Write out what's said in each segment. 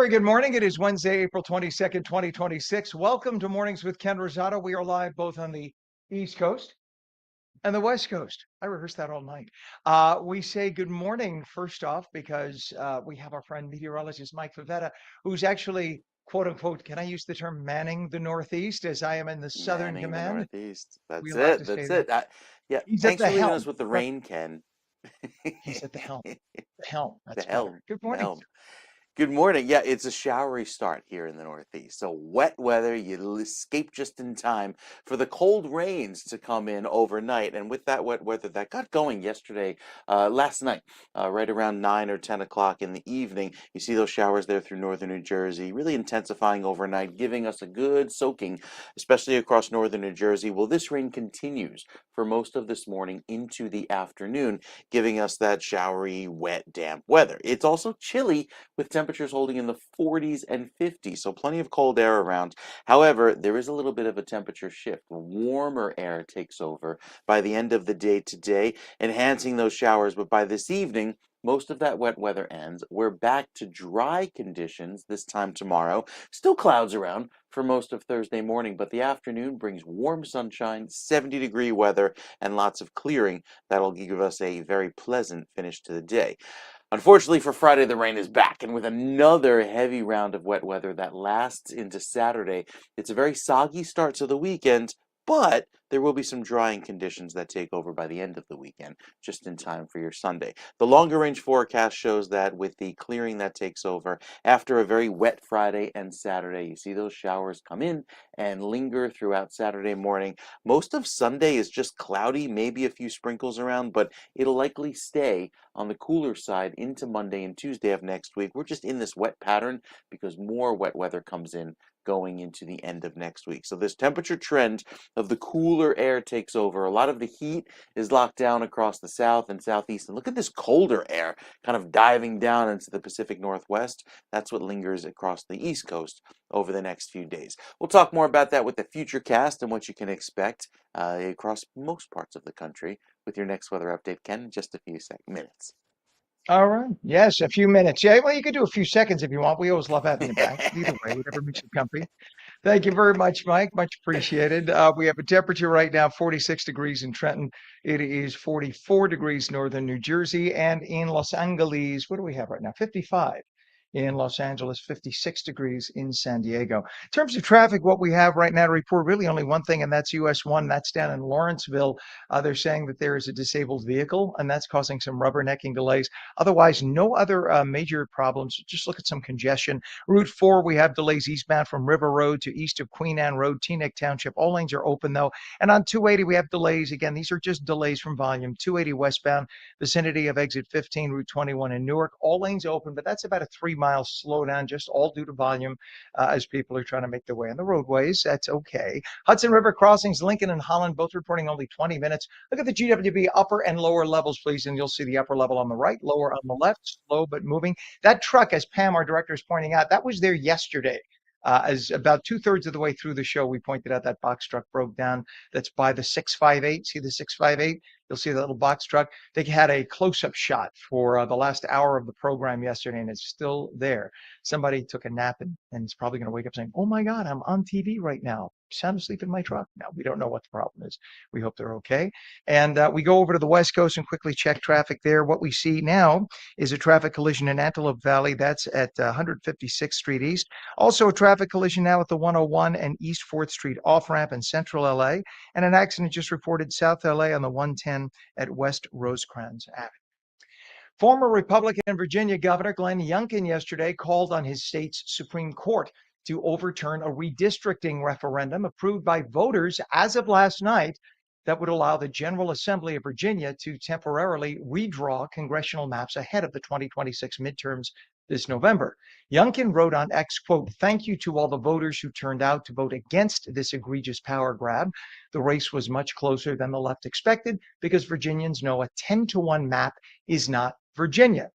Very good morning. It is Wednesday, April 22nd, 2026. Welcome to Mornings with Ken Rosato. We are live both on the East Coast and the West Coast. I rehearsed that all night. We say good morning first off because we have our friend meteorologist Mike Favetta, who's actually, quote unquote, can I use the term manning the Northeast as I am in the Southern Manning the Command? Northeast. We That's allowed it. to say That's that. it. Yeah. He's at Thanks the for leaving us helm. with the Correct. rain, Ken. He's at the helm. The helm. The That's better. helm. Good The morning. helm. Good morning. Yeah, it's a showery start here in the Northeast. So wet weather, you escape just in time for the cold rains to come in overnight. And with that wet weather that got going yesterday, last night, right around 9 or 10 o'clock in the evening, you see those showers there through northern New Jersey, really intensifying overnight, giving us a good soaking, especially across northern New Jersey. Well, this rain continues for most of this morning into the afternoon, giving us that showery, wet, damp weather. It's also chilly with temperatures holding in the 40s and 50s, so plenty of cold air around. However, there is a little bit of a temperature shift. Warmer air takes over by the end of the day today, enhancing those showers, but by this evening, most of that wet weather ends. We're back to dry conditions this time tomorrow. Still clouds around for most of Thursday morning, but the afternoon brings warm sunshine, 70-degree weather, and lots of clearing. That'll give us a very pleasant finish to the day. Unfortunately for Friday, the rain is back, and with another heavy round of wet weather that lasts into Saturday, it's a very soggy start to the weekend, but there will be some drying conditions that take over by the end of the weekend, just in time for your Sunday. The longer range forecast shows that with the clearing that takes over after a very wet Friday and Saturday, you see those showers come in and linger throughout Saturday morning. Most of Sunday is just cloudy, maybe a few sprinkles around, but it'll likely stay on the cooler side into Monday and Tuesday of next week. We're just in this wet pattern because more wet weather comes in going into the end of next week. So this temperature trend of the cooler air takes over. A lot of the heat is locked down across the south and southeast. And look at this colder air kind of diving down into the Pacific Northwest. That's what lingers across the East Coast over the next few days. We'll talk more about that with the future cast and what you can expect across most parts of the country with your next weather update, Ken, in just a few minutes. All right. Yes, a few minutes. Yeah, well, you could do a few seconds if you want. We always love having you back. Either way, whatever makes you comfy. Thank you very much, Mike. Much appreciated. We have a temperature right now, 46 degrees in Trenton. It is 44 degrees northern New Jersey. And in Los Angeles, what do we have right now? 55 in Los Angeles, 56 degrees in San Diego. In terms of traffic, what we have right now to report, really only one thing, and that's US 1. That's down in Lawrenceville. They're saying that there is a disabled vehicle, and that's causing some rubbernecking delays. Otherwise, no other major problems. Just look at some congestion. Route 4, we have delays eastbound from River Road to east of Queen Anne Road, Teaneck Township. All lanes are open, though. And on 280, we have delays. Again, these are just delays from volume. 280 westbound, vicinity of exit 15, Route 21 in Newark. All lanes open, but that's about a 3-mile slowdown, just all due to volume as people are trying to make their way on the roadways. That's okay. Hudson River crossings, Lincoln and Holland, both reporting only 20 minutes. Look at the GWB upper and lower levels, please, and you'll see the upper level on the right, lower on the left, slow but moving. That truck, as Pam, our director, is pointing out, that was there yesterday. As about 2/3 of the way through the show, we pointed out that box truck broke down. That's by the 658. See the 658? You'll see that little box truck. They had a close-up shot for the last hour of the program yesterday, and it's still there. Somebody took a nap and is probably going to wake up saying, "Oh my God, I'm on TV right now. Sound asleep in my truck." Now, we don't know what the problem is. We hope they're okay. And we go over to the West Coast and quickly check traffic there. What we see now is a traffic collision in Antelope Valley. That's at 156th Street East. Also a traffic collision now at the 101 and East 4th Street off-ramp in central LA. And an accident just reported South LA on the 110 at West Rosecrans Avenue. Former Republican Virginia Governor Glenn Youngkin yesterday called on his state's Supreme Court to overturn a redistricting referendum approved by voters as of last night that would allow the General Assembly of Virginia to temporarily redraw congressional maps ahead of the 2026 midterms this November. Youngkin wrote on X, quote, "Thank you to all the voters who turned out to vote against this egregious power grab. The race was much closer than the left expected because Virginians know a 10-to-1 map is not Virginia."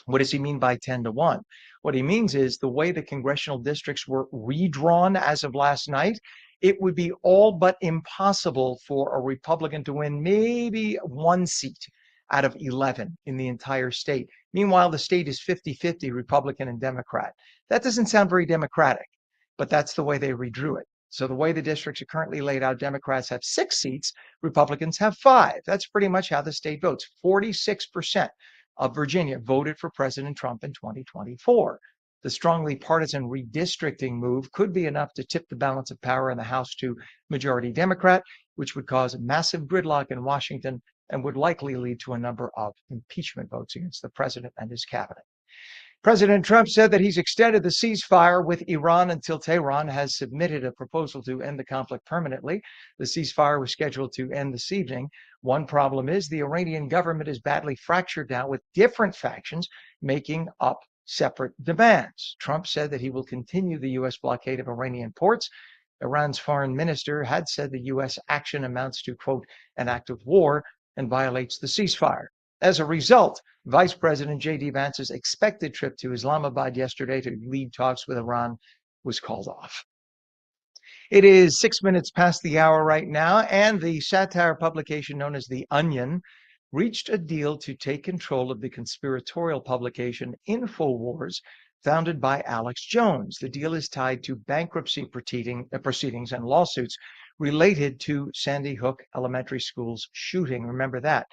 What does he mean by 10-to-1? What he means is the way the congressional districts were redrawn as of last night, it would be all but impossible for a Republican to win maybe one seat out of 11 in the entire state. Meanwhile, the state is 50-50 Republican and Democrat. That doesn't sound very democratic, but that's the way they redrew it. So the way the districts are currently laid out, Democrats have 6 seats, Republicans have 5. That's pretty much how the state votes. 46% of Virginia voted for President Trump in 2024. The strongly partisan redistricting move could be enough to tip the balance of power in the House to majority Democrat, which would cause massive gridlock in Washington and would likely lead to a number of impeachment votes against the president and his cabinet. President Trump said that he's extended the ceasefire with Iran until Tehran has submitted a proposal to end the conflict permanently. The ceasefire was scheduled to end this evening. One problem is the Iranian government is badly fractured now with different factions making up separate demands. Trump said that he will continue the U.S. blockade of Iranian ports. Iran's foreign minister had said the U.S. action amounts to, quote, an act of war and violates the ceasefire. As a result, Vice President J.D. Vance's expected trip to Islamabad yesterday to lead talks with Iran was called off. It is 6 minutes past the hour right now, and the satire publication known as The Onion reached a deal to take control of the conspiratorial publication InfoWars, founded by Alex Jones. The deal is tied to bankruptcy proceedings and lawsuits related to Sandy Hook Elementary School's shooting. Remember that,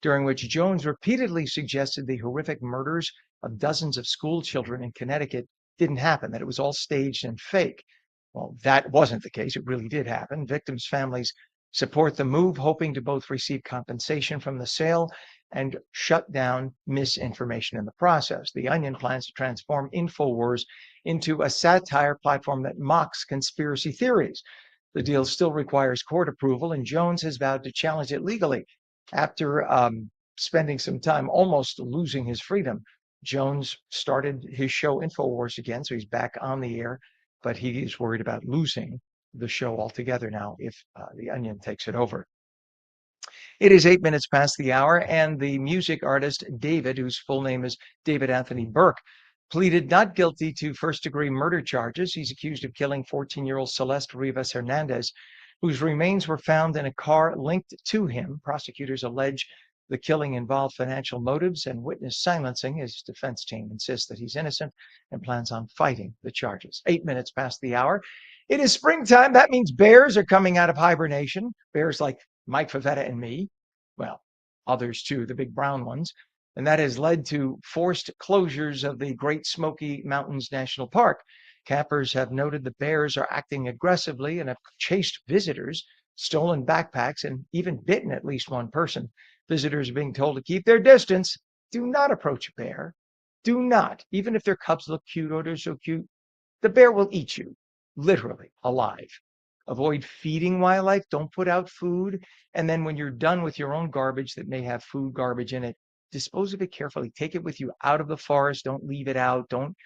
during which Jones repeatedly suggested the horrific murders of dozens of school children in Connecticut didn't happen, that it was all staged and fake. Well, that wasn't the case. It really did happen. Victims' families support the move, hoping to both receive compensation from the sale and shut down misinformation in the process. The Onion plans to transform InfoWars into a satire platform that mocks conspiracy theories. The deal still requires court approval, and Jones has vowed to challenge it legally. After spending some time almost losing his freedom, Jones started his show InfoWars again, so he's back on the air, but he is worried about losing the show altogether now if The Onion takes it over. It is 8 minutes past the hour, and the music artist David, whose full name is David Anthony Burke, pleaded not guilty to first-degree murder charges. He's accused of killing 14-year-old Celeste Rivas Hernandez, whose remains were found in a car linked to him. Prosecutors allege the killing involved financial motives and witness silencing. His defense team insists that he's innocent and plans on fighting the charges. 8 minutes past the hour. It is springtime. That means bears are coming out of hibernation. Bears like Mike Favetta and me. Well, others too, the big brown ones. And that has led to forced closures of the Great Smoky Mountains National Park. Campers have noted the bears are acting aggressively and have chased visitors, stolen backpacks, and even bitten at least one person. Visitors are being told to keep their distance. Do not approach a bear. Do not. Even if their cubs look cute or they're so cute, the bear will eat you, literally alive. Avoid feeding wildlife. Don't put out food. And then when you're done with your own garbage that may have food garbage in it, dispose of it carefully. Take it with you out of the forest. Don't leave it out. Don't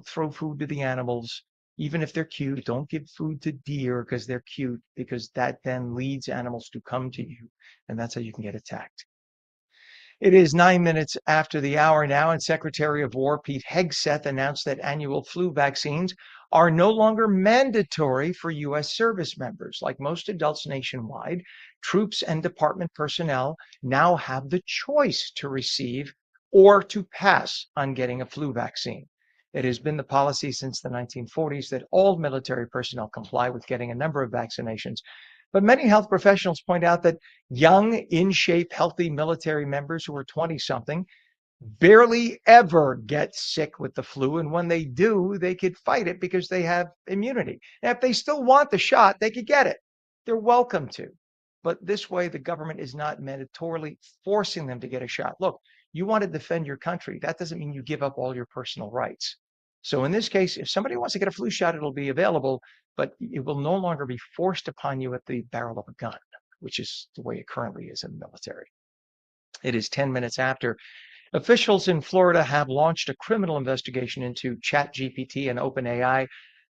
throw food to the animals, even if they're cute. Don't give food to deer because they're cute, because that then leads animals to come to you, and that's how you can get attacked. It is 9 minutes after the hour now, and Secretary of War Pete Hegseth announced that annual flu vaccines are no longer mandatory for U.S. service members. Like most adults nationwide, troops and department personnel now have the choice to receive or to pass on getting a flu vaccine. It has been the policy since the 1940s that all military personnel comply with getting a number of vaccinations. But many health professionals point out that young, in-shape, healthy military members who are 20-something barely ever get sick with the flu. And when they do, they could fight it because they have immunity. Now, if they still want the shot, they could get it. They're welcome to. But this way, the government is not mandatorily forcing them to get a shot. Look, you want to defend your country. That doesn't mean you give up all your personal rights. So in this case, if somebody wants to get a flu shot, it'll be available, but it will no longer be forced upon you at the barrel of a gun, which is the way it currently is in the military. It is 10 minutes after. Officials in Florida have launched a criminal investigation into ChatGPT and OpenAI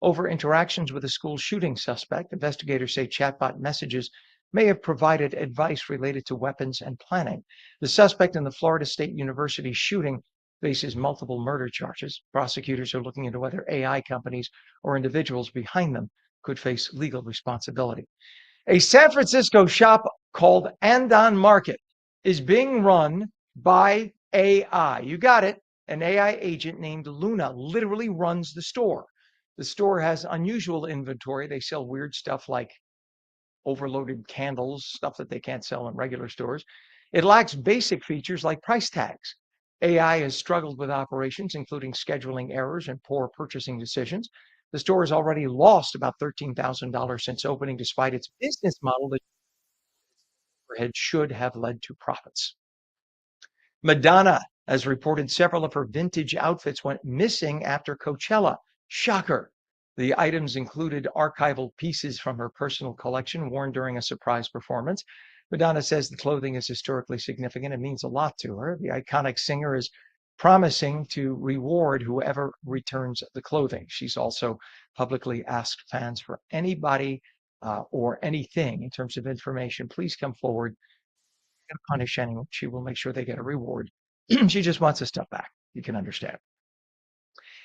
over interactions with a school shooting suspect. Investigators say chatbot messages may have provided advice related to weapons and planning. The suspect in the Florida State University shooting faces multiple murder charges. Prosecutors are looking into whether AI companies or individuals behind them could face legal responsibility. A San Francisco shop called Andon Market is being run by AI. You got it. An AI agent named Luna literally runs the store. The store has unusual inventory. They sell weird stuff like overloaded candles, stuff that they can't sell in regular stores. It lacks basic features like price tags. AI has struggled with operations, including scheduling errors and poor purchasing decisions. The store has already lost about $13,000 since opening, despite its business model that overhead should have led to profits. Madonna has reported several of her vintage outfits went missing after Coachella. Shocker. The items included archival pieces from her personal collection worn during a surprise performance. Madonna says the clothing is historically significant and means a lot to her. The iconic singer is promising to reward whoever returns the clothing. She's also publicly asked fans for anybody or anything in terms of information. Please come forward and punish anyone. She will make sure they get a reward. She just wants the stuff back. You can understand.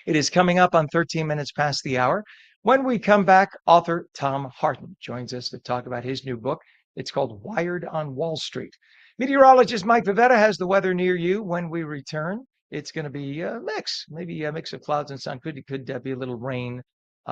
It is coming up on 13 minutes past the hour. When we come back, author Tom Harton joins us to talk about his new book. It's called Wired on Wall Street. Meteorologist Mike Favetta has the weather near you when we return. It's going to be a mix, maybe a mix of clouds and sun. Could be a little rain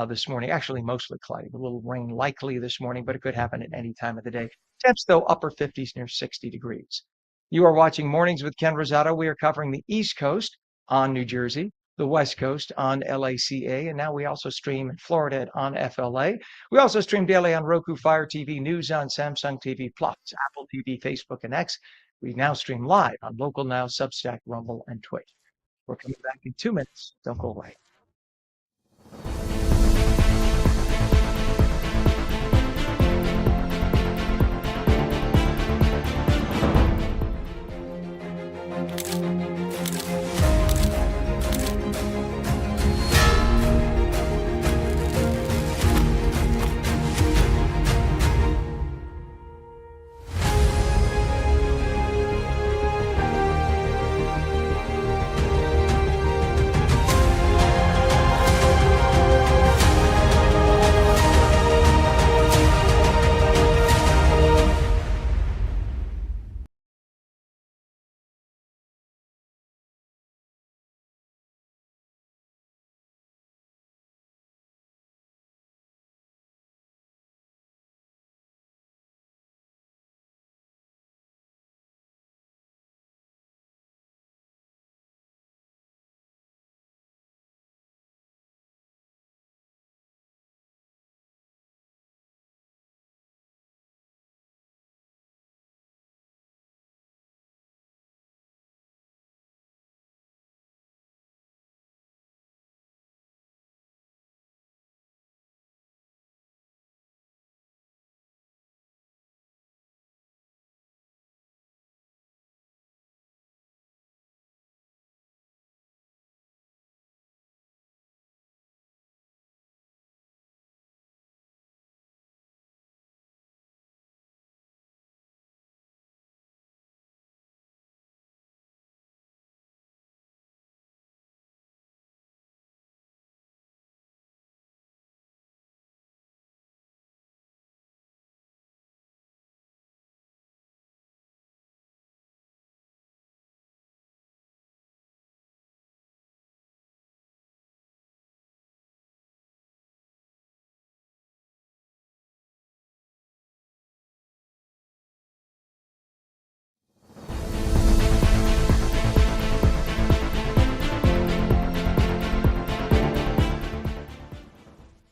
this morning. Actually, mostly cloudy. A little rain likely this morning, but it could happen at any time of the day. Temps, though, upper 50s near 60 degrees. You are watching Mornings with Ken Rosato. We are covering the East Coast on New Jersey, the West Coast on LACA, and now we also stream in Florida on FLA. We also stream daily on Roku, Fire TV, News on Samsung TV Plus, Apple TV, Facebook, and X. We now stream live on Local Now, Substack, Rumble, and Twitch. We're coming back in 2 minutes. Don't go away.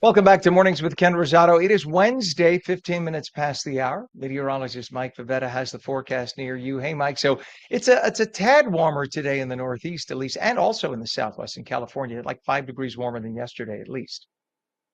Welcome back to Mornings with Ken Rosato. It is Wednesday, 15 minutes past the hour. Meteorologist Mike Favetta has the forecast near you. Hey, Mike. So it's a tad warmer today in the Northeast, at least, and also in the Southwest in California, like 5 degrees warmer than yesterday, at least.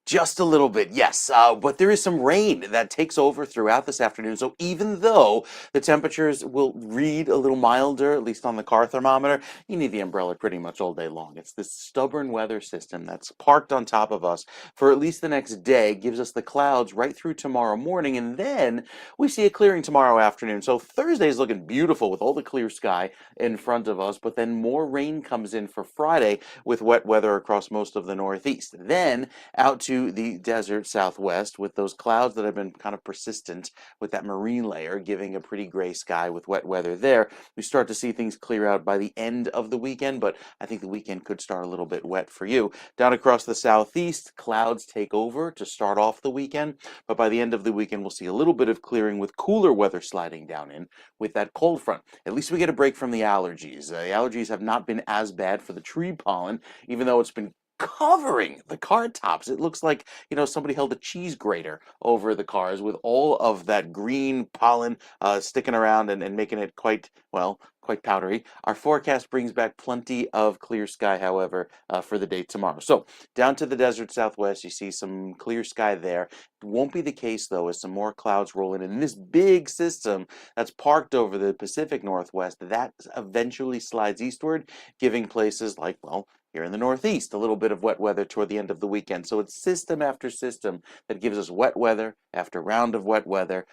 Just a little bit, yes. But there is some rain that takes over throughout this afternoon. So even though the temperatures will read a little milder, at least on the car thermometer, you need the umbrella pretty much all day long. It's this stubborn weather system that's parked on top of us for at least the next day, gives us the clouds right through tomorrow morning, and then we see a clearing tomorrow afternoon. So Thursday is looking beautiful with all the clear sky in front of us, but then more rain comes in for Friday with wet weather across most of the Northeast. Then out to to the desert southwest with those clouds that have been kind of persistent with that marine layer giving a pretty gray sky with wet weather there. We start to see things clear out by the end of the weekend, but I think the weekend could start a little bit wet for you. Down across the southeast, clouds take over to start off the weekend, but by the end of the weekend, we'll see a little bit of clearing with cooler weather sliding down in with that cold front. At least we get a break from the allergies. The allergies have not been as bad for the tree pollen, even though it's been covering the car tops. It looks like, somebody held a cheese grater over the cars with all of that green pollen sticking around and making it quite, well, quite powdery. Our forecast brings back plenty of clear sky, however, for the day tomorrow. So down to the desert southwest, you see some clear sky there. It won't be the case, though, as some more clouds roll in. And this big system that's parked over the Pacific Northwest, that eventually slides eastward, giving places like, well, here in the Northeast, a little bit of wet weather toward the end of the weekend. So it's system after system that gives us wet weather after round of wet weather,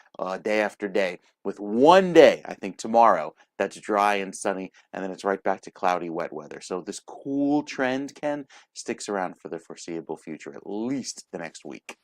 day after day, with one day, I think tomorrow, that's dry and sunny, and then it's right back to cloudy, wet weather. So this cool trend, Ken, sticks around for the foreseeable future, at least the next week.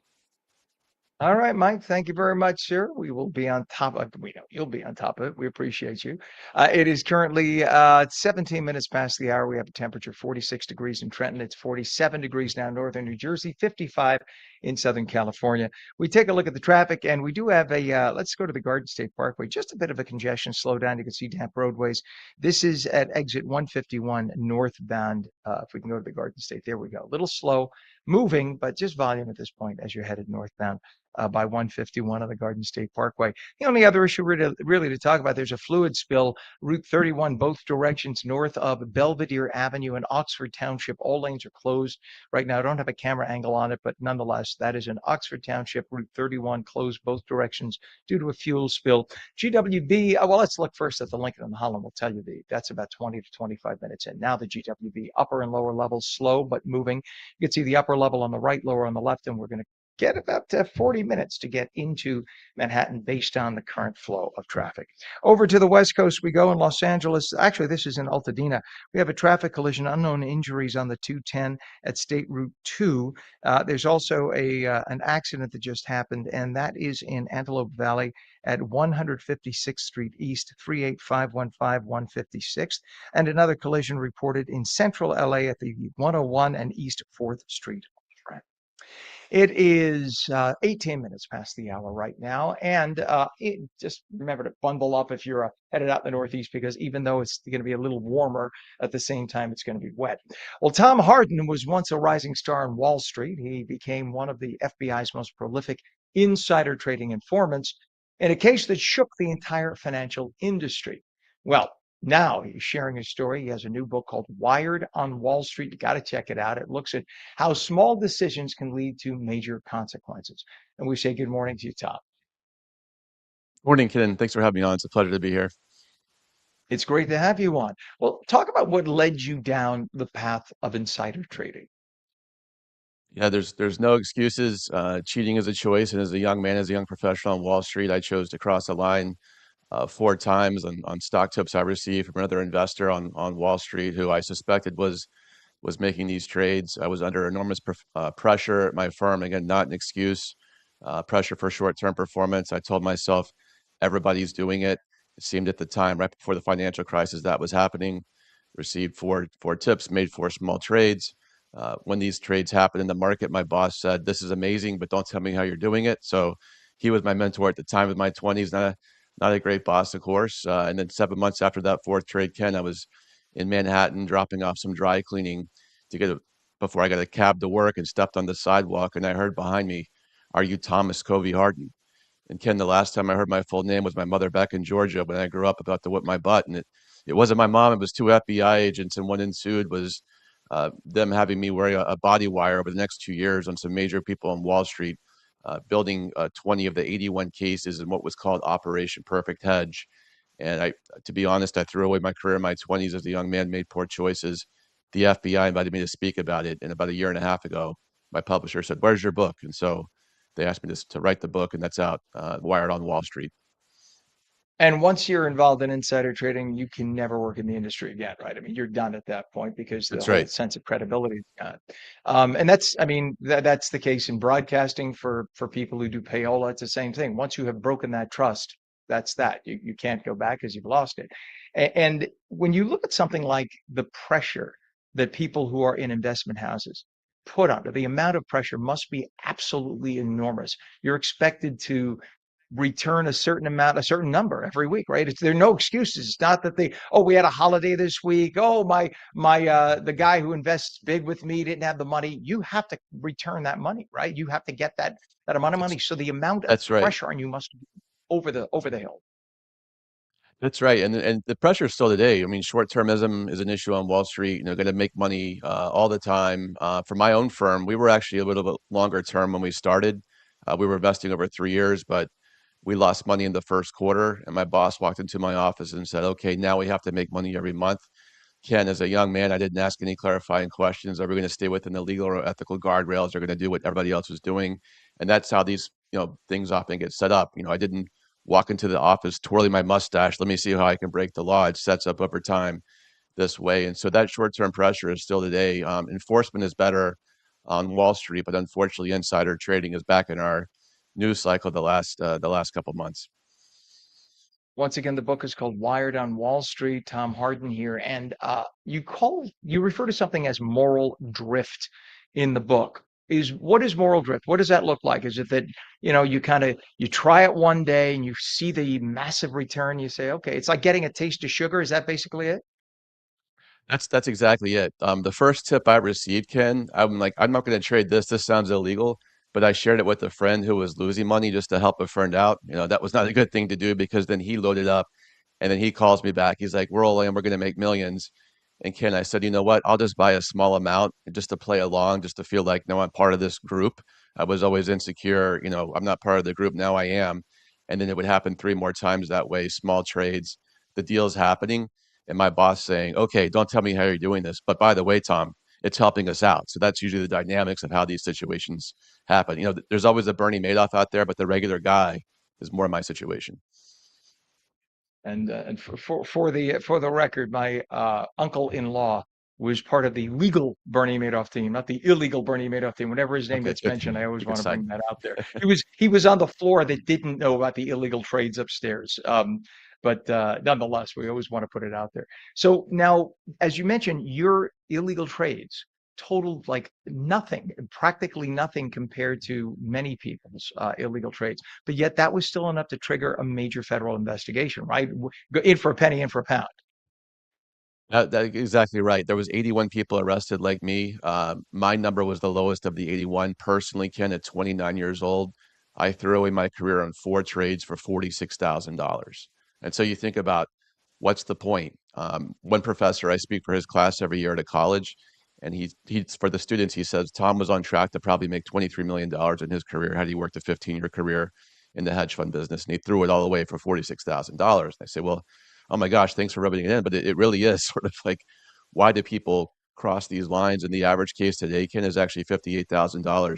All right, Mike. Thank you very much, sir. We will be on top of. We know you'll be on top of it. We appreciate you. It is currently 17 minutes past the hour. We have a temperature 46 degrees in Trenton. It's 47 degrees now in northern New Jersey, 55 in Southern California. We take a look at the traffic, and we do have a. Let's go to the Garden State Parkway. Just a bit of a congestion slowdown. You can see damp roadways. This is at exit 151 northbound. If we can go to the Garden State, there we go. A little slow moving, but just volume at this point as you're headed northbound. By 151 on the Garden State Parkway. The only other issue really to talk about, there's a fluid spill, Route 31, both directions north of Belvedere Avenue in Oxford Township. All lanes are closed right now. I don't have a camera angle on it, but nonetheless, that is in Oxford Township, Route 31, closed both directions due to a fuel spill. GWB, well, let's look first at the Lincoln and the Holland. We'll tell you that's about 20 to 25 minutes in. Now the GWB upper and lower levels, slow but moving. You can see the upper level on the right, lower on the left, and we're going to get about 40 minutes to get into Manhattan based on the current flow of traffic. Over to the West Coast we go in Los Angeles. Actually, this is in Altadena. We have a traffic collision, unknown injuries on the 210 at State Route 2. There's also an accident that just happened, and that is in Antelope Valley at 156th Street East, 38515 156th, and another collision reported in central LA at the 101 and East 4th Street. It is 18 minutes past the hour right now, and just remember to bundle up if you're headed out in the Northeast, because even though it's going to be a little warmer, at the same time it's going to be wet. Well, Tom Harden was once a rising star on Wall Street. He became one of the FBI's most prolific insider trading informants in a case that shook the entire financial industry. Well, now he's sharing his story. He has a new book called Wired on Wall Street. You got to check it out. It looks at how small decisions can lead to major consequences. And we say good morning to you, Tom. Morning, Ken. Thanks for having me on. It's a pleasure to be here. It's great to have you on. Well, talk about what led you down the path of insider trading. Yeah, there's no excuses. Cheating is a choice, and as a young man, as a young professional on Wall Street, I chose to cross the line 4 times on stock tips I received from another investor on Wall Street, who I suspected was making these trades. I was under enormous pressure at my firm. Again, not an excuse. Pressure for short-term performance. I told myself everybody's doing it. It seemed at the time, right before the financial crisis, that was happening. Received four tips, made 4 small trades. When these trades happened in the market, my boss said, "This is amazing, but don't tell me how you're doing it." So he was my mentor at the time of my 20s. Not a great boss, of course. And then 7 months after that fourth trade, Ken, I was in Manhattan dropping off some dry cleaning before I got a cab to work, and stepped on the sidewalk, and I heard behind me, "Are you Thomas Covey Harden?" And Ken, the last time I heard my full name was my mother back in Georgia when I grew up, about to whip my butt. And it wasn't my mom, it was 2 FBI agents. And what ensued was them having me wearing a body wire over the next 2 years on some major people on Wall Street, building 20 of the 81 cases in what was called Operation Perfect Hedge. And to be honest, I threw away my career in my 20s as a young man, made poor choices. The FBI invited me to speak about it. And about a year and a half ago, my publisher said, "Where's your book?" And so they asked me to write the book, and that's out, Wired on Wall Street. And once you're involved in insider trading, you can never work in the industry again, right? I mean, you're done at that point because the That's whole right. sense of credibility is gone. And that's, I mean, that's the case in broadcasting for people who do payola. It's the same thing. Once you have broken that trust, that's that. You can't go back because you've lost it. And when you look at something like the pressure that people who are in investment houses put under, the amount of pressure must be absolutely enormous. You're expected to return a certain amount, a certain number every week, right? There are no excuses. It's not that oh, we had a holiday this week. Oh, the guy who invests big with me didn't have the money. You have to return that money, right? You have to get that amount of That's money. So the amount of that's right. pressure on you must be over the hill. That's right, and the pressure is still today. I mean, short-termism is an issue on Wall Street. You know, going to make money all the time. For my own firm, we were actually a little bit longer term when we started. We were investing over 3 years, but we lost money in the first quarter. And my boss walked into my office and said, "Okay, now we have to make money every month." Ken, as a young man, I didn't ask any clarifying questions. Are we going to stay within the legal or ethical guardrails? Are going to do what everybody else was doing? And that's how these, things often get set up. I didn't walk into the office twirling my mustache. Let me see how I can break the law. It sets up over time this way. And so that short-term pressure is still today. Enforcement is better on Wall Street, but unfortunately, insider trading is back in our news cycle the last couple months. Once again, the book is called Wired on Wall Street. Tom Harden here, and you refer to something as moral drift in the book. What is moral drift? What does that look like? Is it that you try it one day and you see the massive return, you say, okay, it's like getting a taste of sugar. Is that basically it? That's exactly it. The first tip I received, Ken, I'm like, I'm not going to trade this. This sounds illegal. But I shared it with a friend who was losing money just to help a friend out. That was not a good thing to do because then he loaded up and then he calls me back. He's like, we're all in, we're going to make millions. And Ken, I said, you know what? I'll just buy a small amount just to play along, just to feel like, no, I'm part of this group. I was always insecure. I'm not part of the group. Now I am. And then it would happen three more times that way, small trades, the deal's happening and my boss saying, okay, don't tell me how you're doing this. But by the way, Tom, it's helping us out. So that's usually the dynamics of how these situations happen. There's always a Bernie Madoff out there, but the regular guy is more my situation. And for the record, my uncle-in-law was part of the legal Bernie Madoff team, not the illegal Bernie Madoff team. Whenever his name Okay, gets good. mentioned, I always Good want to sign. bring that out there. He was on the floor that didn't know about the illegal trades upstairs. But nonetheless, we always want to put it out there. So now, as you mentioned, your illegal trades totaled like nothing, practically nothing compared to many people's illegal trades. But yet that was still enough to trigger a major federal investigation, right? Go in for a penny, in for a pound. That exactly right. There was 81 people arrested like me. My number was the lowest of the 81. Personally, Ken, at 29 years old, I threw away my career on four trades for $46,000. And so you think about what's the point? One professor, I speak for his class every year at a college, and he's for the students, he says Tom was on track to probably make $23 million in his career had he worked a 15-year career in the hedge fund business, and he threw it all away for $46,000. I say, well, oh my gosh, thanks for rubbing it in. But it really is sort of like, why do people cross these lines? And the average case today, Ken, is actually $58,000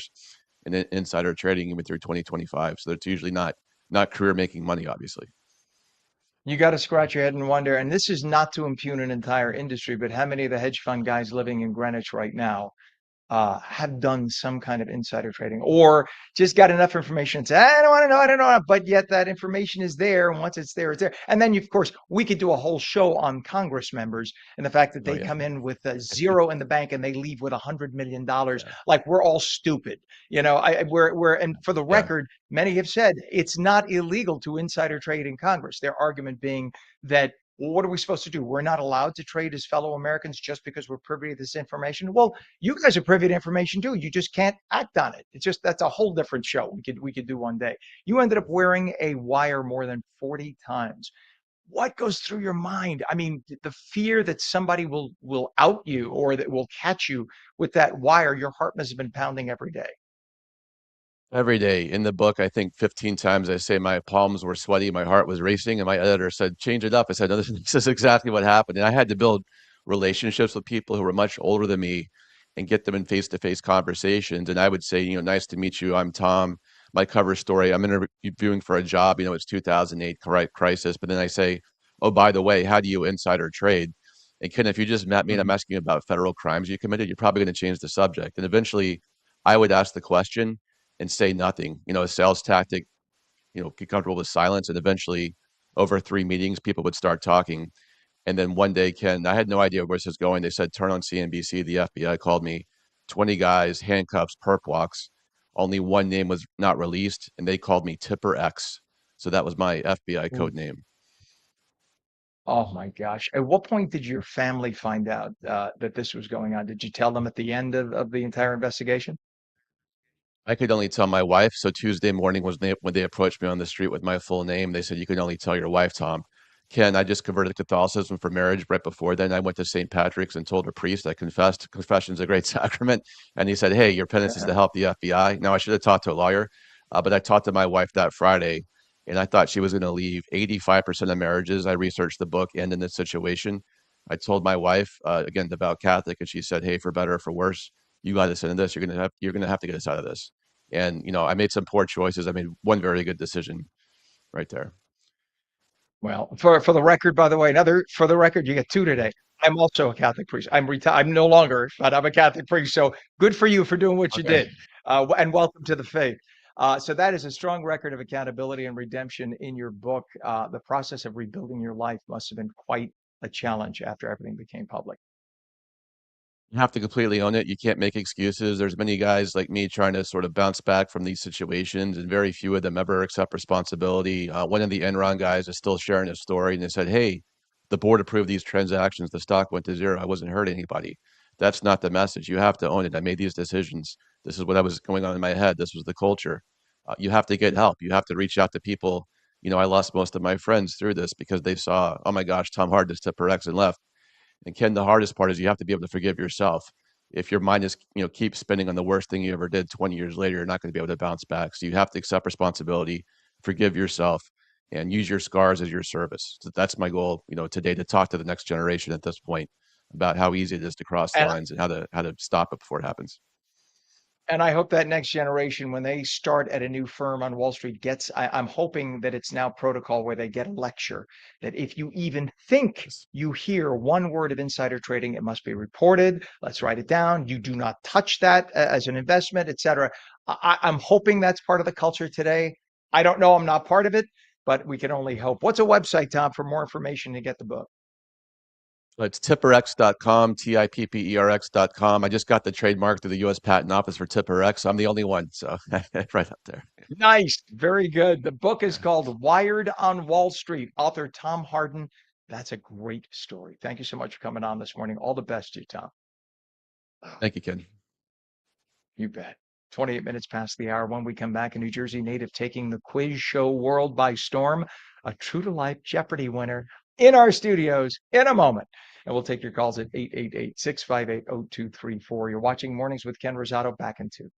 in insider trading even through 2025. So it's usually not career making money, obviously. You got to scratch your head and wonder, and this is not to impugn an entire industry, but how many of the hedge fund guys living in Greenwich right now have done some kind of insider trading or just got enough information and say, I don't know. But yet that information is there. And once it's there, it's there. And then, of course, we could do a whole show on Congress members and the fact that Oh they yeah, come in with a zero in the bank and they leave with $100 million. yeah, Like we're all stupid. And for the yeah. record, many have said it's not illegal to insider trade in Congress. Their argument being that, well, what are we supposed to do? We're not allowed to trade as fellow Americans just because we're privy to this information. Well, you guys are privy to information too. You just can't act on it. It's just that's a whole different show. We could do one day. You ended up wearing a wire more than 40 times. What goes through your mind? I mean, the fear that somebody will out you or that will catch you with that wire, your heart must have been pounding every day. Every day in the book, I think 15 times I say my palms were sweaty, my heart was racing, and my editor said, change it up. I said, no, this is exactly what happened. And I had to build relationships with people who were much older than me and get them in face-to-face conversations. And I would say, nice to meet you. I'm Tom. my cover story. I'm interviewing for a job. It's 2008 crisis, but then I say, "Oh, by the way, how do you insider trade?" And Ken, if you just met me and I'm Mhm. asking you about federal crimes you committed, you're probably going to change the subject. And eventually, I would ask the question and say nothing. A sales tactic. Get comfortable with silence, and eventually, over 3 meetings, people would start talking. And then one day, Ken, I had no idea where this was going. They said, turn on CNBC. The FBI called me, 20 guys, handcuffs, perp walks. Only one name was not released, and they called me Tipper X. So that was my FBI Ooh. code name. Oh my gosh. At what point did your family find out that this was going on? Did you tell them at the end of the entire investigation? I could only tell my wife. So Tuesday morning was when they approached me on the street with my full name. They said, you can only tell your wife, Tom. Ken, I just converted to Catholicism for marriage. Right before then, I went to St. Patrick's and told a priest I confessed. Confession's a great sacrament. And he said, hey, your penance is to help the FBI. Now, I should have talked to a lawyer, but I talked to my wife that Friday, and I thought she was going to leave 85% of marriages. I researched the book end in this situation. I told my wife, again, devout Catholic, and she said, hey, for better or for worse, you got us into this. You're gonna have to get us out of this. And I made some poor choices. I made one very good decision right there. Well, for the record, by the way, for the record, you get two today. I'm also a Catholic priest. I'm retired. I'm no longer, but I'm a Catholic priest. So good for you for doing what you Okay. did, and welcome to the faith. So that is a strong record of accountability and redemption in your book. The process of rebuilding your life must have been quite a challenge after everything became public. You have to completely own it. You can't make excuses. There's many guys like me trying to sort of bounce back from these situations, and very few of them ever accept responsibility. One of the Enron guys is still sharing his story, and they said, "Hey, the board approved these transactions. The stock went to zero. I wasn't hurting anybody." That's not the message. You have to own it. I made these decisions. This is what I was going on in my head. This was the culture. You have to get help. You have to reach out to people. I lost most of my friends through this because they saw, oh my gosh, Tom Hart just took per X and left. And Ken, the hardest part is you have to be able to forgive yourself. If your mind is, keep spinning on the worst thing you ever did 20 years later, you're not going to be able to bounce back. So you have to accept responsibility, forgive yourself, and use your scars as your service. So that's my goal, today, to talk to the next generation at this point about how easy it is to cross And lines and how to stop it before it happens. And I hope that next generation, when they start at a new firm on Wall Street, I'm hoping that it's now protocol where they get a lecture that if you even think Yes. you hear one word of insider trading, it must be reported. Let's write it down. You do not touch that as an investment, et cetera. I'm hoping that's part of the culture today. I don't know. I'm not part of it, but we can only hope. What's a website, Tom, for more information to get the book? It's tipperx.com, tipperx.com. I just got the trademark through the U.S. Patent Office for TipperX. I'm the only one, so right up there. Nice. Very good. The book is Yeah. called Wired on Wall Street, author Tom Harden. That's a great story. Thank you so much for coming on this morning. All the best to you, Tom. Thank you, Ken. You bet. 28 minutes past the hour. When we come back, a New Jersey native taking the quiz show world by storm, a true to life Jeopardy winner in our studios in a moment. And we'll take your calls at 888-658-0234. You're watching Mornings with Ken Rosato. Back in 2.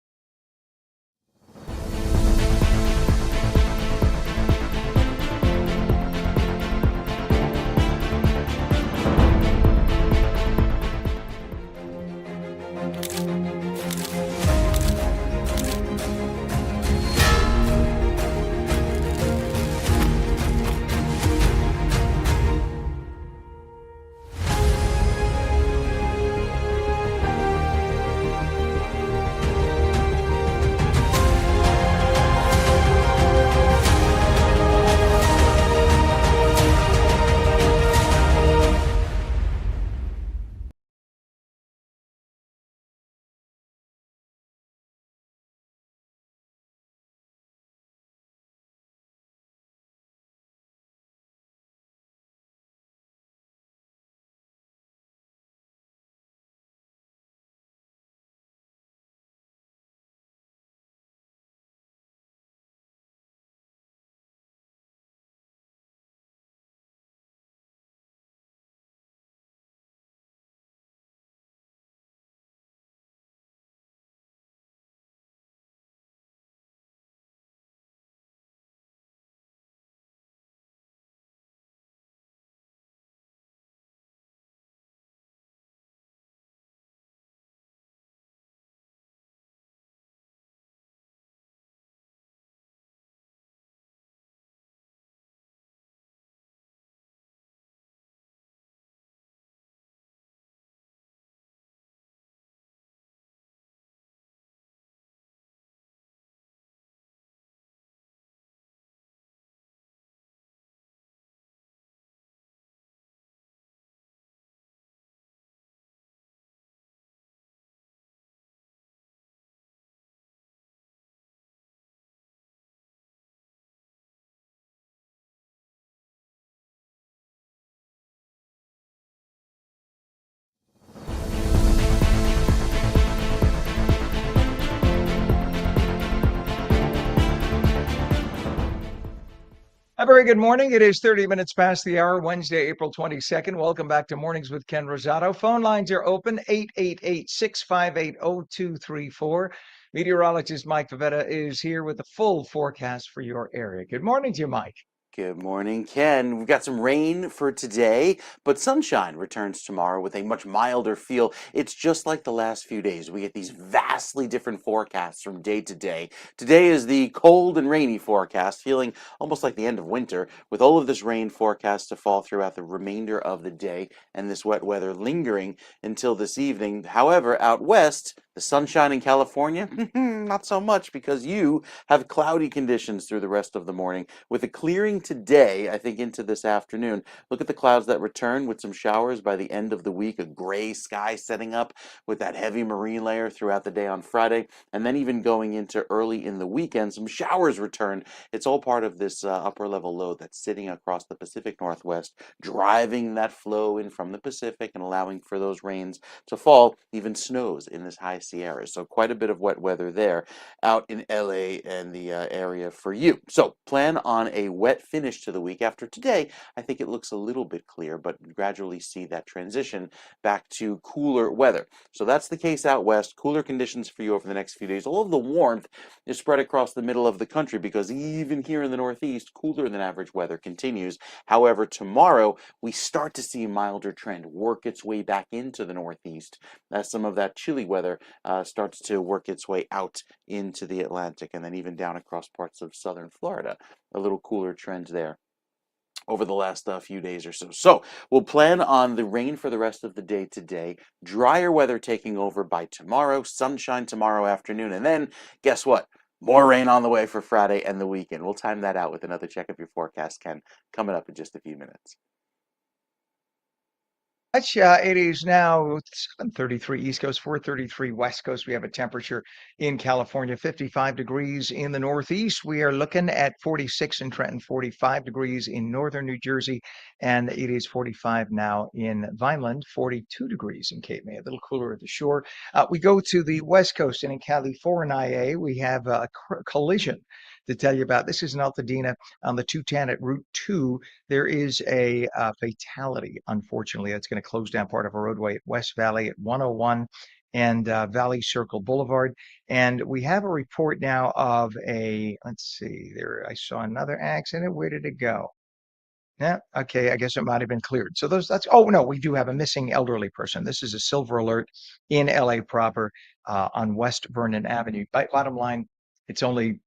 A very good morning. It is 30 minutes past the hour, Wednesday, April 22nd. Welcome back to Mornings with Ken Rosato. Phone lines are open 888-658-0234. Meteorologist Mike Favetta is here with the full forecast for your area. Good morning to you, Mike. Good morning, Ken. We've got some rain for today, but sunshine returns tomorrow with a much milder feel. It's just like the last few days. We get these vastly different forecasts from day to day. Today is the cold and rainy forecast, feeling almost like the end of winter, with all of this rain forecast to fall throughout the remainder of the day and this wet weather lingering until this evening. However, out west, the sunshine in California, not so much because you have cloudy conditions through the rest of the morning with a clearing today, I think into this afternoon. Look at the clouds that return with some showers by the end of the week, a gray sky setting up with that heavy marine layer throughout the day on Friday, and then even going into early in the weekend, some showers return. It's all part of this upper level low that's sitting across the Pacific Northwest, driving that flow in from the Pacific and allowing for those rains to fall, even snows in this high Sierra. So quite a bit of wet weather there out in LA and the area for you. So plan on a wet finish to the week. After today, I think it looks a little bit clear, but gradually see that transition back to cooler weather. So that's the case out west. Cooler conditions for you over the next few days. All of the warmth is spread across the middle of the country because even here in the Northeast, cooler than average weather continues. However, tomorrow we start to see a milder trend work its way back into the Northeast as some of that chilly weather starts to work its way out into the Atlantic and then even down across parts of southern Florida. A little cooler trend there over the last few days or so. So we'll plan on the rain for the rest of the day today, drier weather taking over by tomorrow, sunshine tomorrow afternoon, and then guess what? More rain on the way for Friday and the weekend. We'll time that out with another check of your forecast, Ken, coming up in just a few minutes. It is now 7:33 East Coast, 4:33 West Coast. We have a temperature in California, 55 degrees in the Northeast. We are looking at 46 in Trenton, 45 degrees in northern New Jersey, and it is 45 now in Vineland, 42 degrees in Cape May, a little cooler at the shore. We go to the West Coast, and in California, we have a collision to tell you about. This is in Altadena on the 210 at Route 2. There is a fatality, unfortunately. That's going to close down part of a roadway at West Valley at 101 and Valley Circle Boulevard. And we have a report now of let's see, there, I saw another accident. Where did it go? Yeah, okay, I guess it might have been cleared. So oh no, we do have a missing elderly person. This is a silver alert in LA proper on West Vernon Avenue. Bottom line, it's only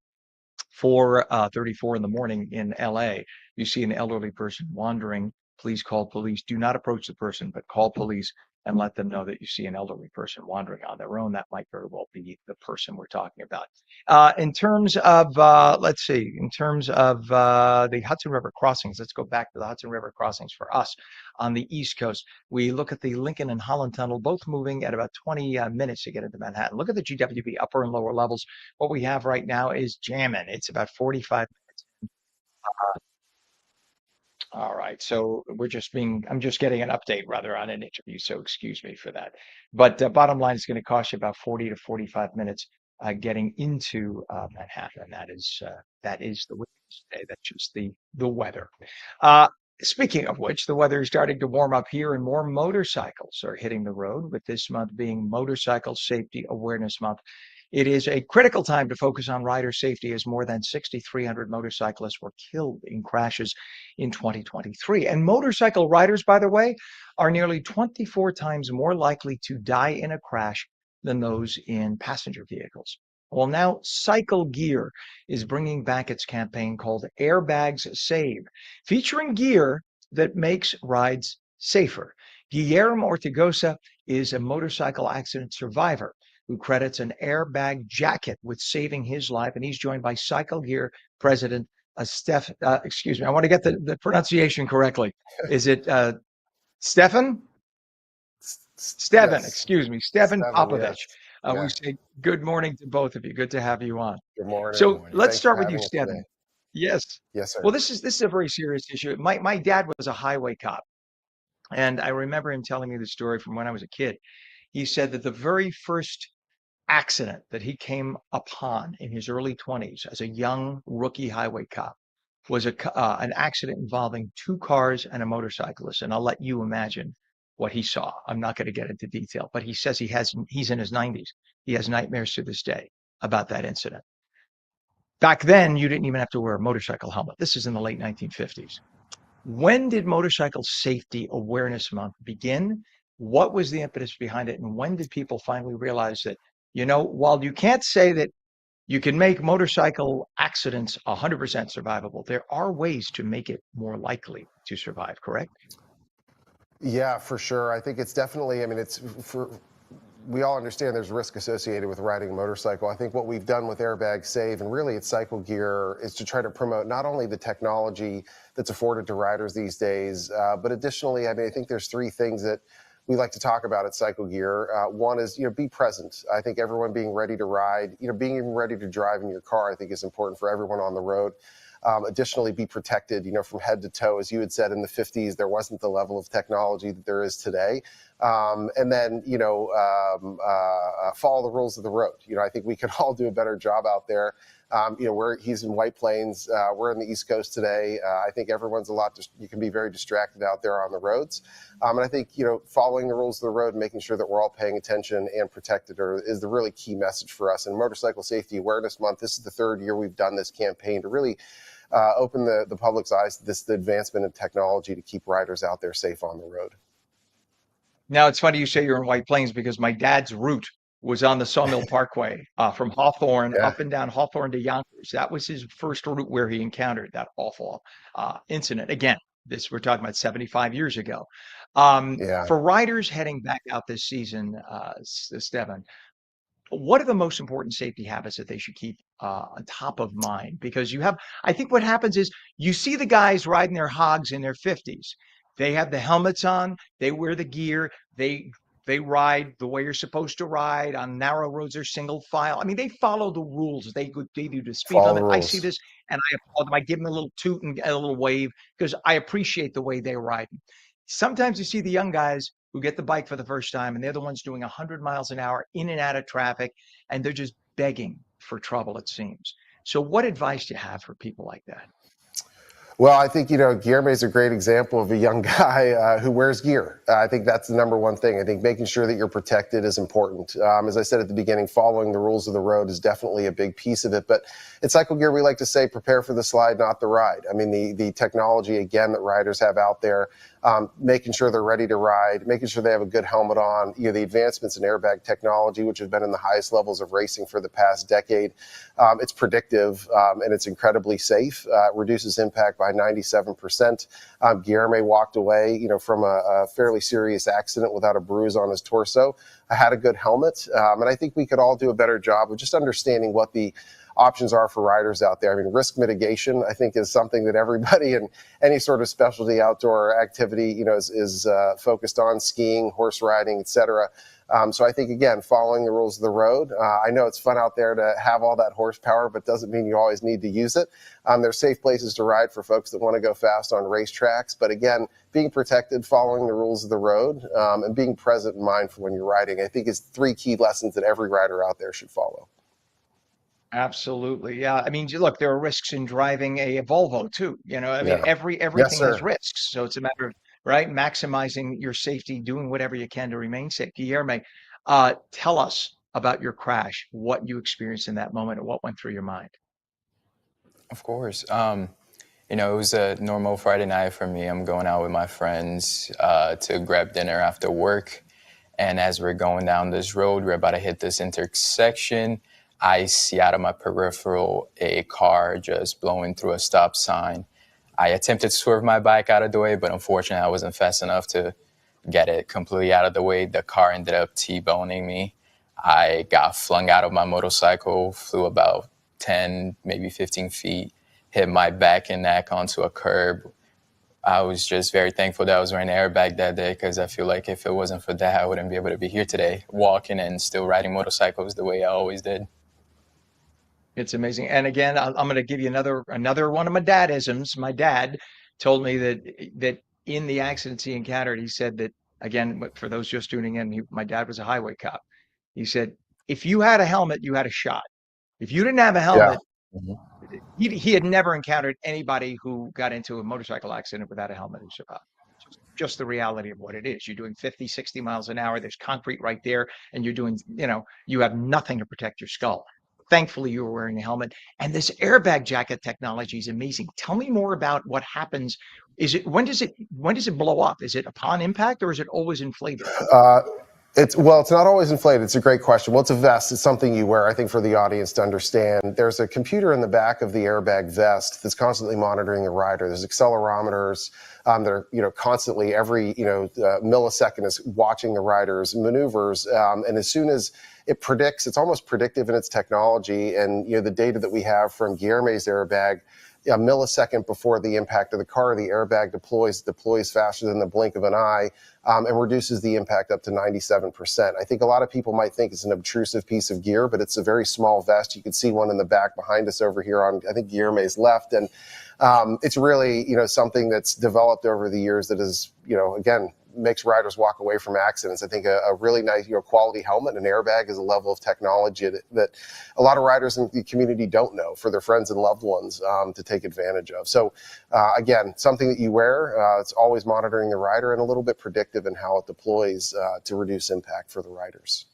4:34 in the morning in LA. You see an elderly person wandering, please call police. Do not approach the person, but call police and let them know that you see an elderly person wandering on their own. That might very well be the person we're talking about. In terms of, let's see, in terms of the Hudson River crossings, let's go back to the Hudson River crossings for us on the East Coast. We look at the Lincoln and Holland Tunnel, both moving at about 20 minutes to get into Manhattan. Look at the GWB upper and lower levels. What we have right now is jamming. It's about 45 minutes. All right. So I'm just getting an update rather on an interview. So excuse me for that. But bottom line is going to cost you about 40 to 45 minutes getting into Manhattan. That is the way today. That's just the weather. Uh, Speaking of which, the weather is starting to warm up here and more motorcycles are hitting the road, with this month being Motorcycle Safety Awareness Month. It is a critical time to focus on rider safety as more than 6,300 motorcyclists were killed in crashes in 2023. And motorcycle riders, by the way, are nearly 24 times more likely to die in a crash than those in passenger vehicles. Well, now Cycle Gear is bringing back its campaign called Airbags Save, featuring gear that makes rides safer. Guillermo Ortigosa is a motorcycle accident survivor who credits an airbag jacket with saving his life, and he's joined by Cycle Gear president excuse me, I want to get the pronunciation correctly. Is it Stefan? Stevan, Yes, excuse me, Stevan seven. Popovich. Yes, We yeah. say good morning to both of you. Good to have you on. Good morning. So let's Thanks for start with you, having us today. Stevan. Yes. Yes, Well, sir. this is a very serious issue. My dad was a highway cop, and I remember him telling me the story from when I was a kid. He said that the very first accident that he came upon in his early 20s as a young rookie highway cop was an accident involving two cars and a motorcyclist. And I'll let you imagine what he saw. I'm not going to get into detail, but he says he's in his 90s. He has nightmares to this day about that incident. Back then, you didn't even have to wear a motorcycle helmet. This is in the late 1950s. When did Motorcycle Safety Awareness Month begin? What was the impetus behind it? And when did people finally realize that, while you can't say that you can make motorcycle accidents 100% survivable, there are ways to make it more likely to survive, correct? Yeah, for sure. I think it's definitely, we all understand there's risk associated with riding a motorcycle. I think what we've done with Airbag Save, and really it's Cycle Gear, is to try to promote not only the technology that's afforded to riders these days, but additionally, I think there's three things that we like to talk about at Cycle Gear. One is, be present. I think everyone being ready to ride, being ready to drive in your car, I think is important for everyone on the road. Additionally, be protected, from head to toe. As you had said, in the 50s, there wasn't the level of technology that there is today. And then, follow the rules of the road. I think we could all do a better job out there. He's in White Plains. We're in the East Coast today. I think everyone's you can be very distracted out there on the roads. And I think, following the rules of the road and making sure that we're all paying attention and protected is the really key message for us. And Motorcycle Safety Awareness Month, this is the third year we've done this campaign to really open the public's eyes to the advancement in technology to keep riders out there safe on the road. Now, it's funny you say you're in White Plains because my dad's route was on the Sawmill Parkway from Hawthorne up and down Hawthorne to Yonkers. That was his first route where he encountered that awful incident. Again, we're talking about 75 years ago. For riders heading back out this season, Stefan, what are the most important safety habits that they should keep on top of mind? Because I think what happens is you see the guys riding their hogs in their 50s. They have the helmets on, they wear the gear, they ride the way you're supposed to ride on narrow roads or single file. They follow the rules. They do the speed limit. I see this and I applaud them. I give them a little toot and a little wave because I appreciate the way they ride. Sometimes you see the young guys who get the bike for the first time and they're the ones doing 100 miles an hour in and out of traffic, and they're just begging for trouble, it seems. So what advice do you have for people like that? Well, I think, Guillermo is a great example of a young guy who wears gear. I think that's the number one thing. I think making sure that you're protected is important. As I said at the beginning, following the rules of the road is definitely a big piece of it. But at Cycle Gear, we like to say, prepare for the slide, not the ride. The technology, again, that riders have out there, making sure they're ready to ride, making sure they have a good helmet on, the advancements in airbag technology, which have been in the highest levels of racing for the past decade. It's predictive and it's incredibly safe. It reduces impact by 97%. Guillermo walked away, from a fairly serious accident without a bruise on his torso. I had a good helmet, and I think we could all do a better job of just understanding what the options are for riders out there. Risk mitigation, I think, is something that everybody in any sort of specialty outdoor activity, is focused on: skiing, horse riding, etc. So I think, again, following the rules of the road. I know it's fun out there to have all that horsepower, but doesn't mean you always need to use it. There's safe places to ride for folks that want to go fast on racetracks. But again, being protected, following the rules of the road, and being present and mindful when you're riding, I think is three key lessons that every rider out there should follow. Absolutely. Yeah. Look, there are risks in driving a Volvo too. Everything has risks. So it's a matter of, right, maximizing your safety, doing whatever you can to remain safe. Guillermo, tell us about your crash, what you experienced in that moment, and what went through your mind. Of course. It was a normal Friday night for me. I'm going out with my friends to grab dinner after work. And as we're going down this road, we're about to hit this intersection. I see out of my peripheral a car just blowing through a stop sign. I attempted to swerve my bike out of the way, but unfortunately I wasn't fast enough to get it completely out of the way. The car ended up T-boning me. I got flung out of my motorcycle, flew about 10, maybe 15 feet, hit my back and neck onto a curb. I was just very thankful that I was wearing an airbag that day, because I feel like if it wasn't for that, I wouldn't be able to be here today, walking and still riding motorcycles the way I always did. It's amazing. And again, I'm going to give you another one of my dadisms. My dad told me that in the accidents he encountered, he said that, again, for those just tuning in, my dad was a highway cop. He said, if you had a helmet, you had a shot. If you didn't have a helmet, he had never encountered anybody who got into a motorcycle accident without a helmet who survived. Just the reality of what it is. You're doing 50, 60 miles an hour. There's concrete right there, and you're doing, you have nothing to protect your skull. Thankfully, you were wearing a helmet. And this airbag jacket technology is amazing. Tell me more about what happens. When does it blow up? Is it upon impact, or is it always inflated? It's not always inflated. It's a great question. Well, it's a vest. It's something you wear, I think, for the audience to understand. There's a computer in the back of the airbag vest that's constantly monitoring the rider. There's accelerometers that are, constantly every, millisecond is watching the rider's maneuvers. And as soon as it predicts, it's almost predictive in its technology. And, the data that we have from Guillerme's airbag, a millisecond before the impact of the car, the airbag deploys faster than the blink of an eye, and reduces the impact up to 97%. I think a lot of people might think it's an obtrusive piece of gear, but it's a very small vest. You can see one in the back behind us over here on, I think, Guillerme's left. And it's really, something that's developed over the years that is, again, makes riders walk away from accidents. I think a really nice, quality helmet and airbag is a level of technology that a lot of riders in the community don't know for their friends and loved ones to take advantage of. So again, something that you wear, it's always monitoring the rider and a little bit predictive in how it deploys to reduce impact for the riders.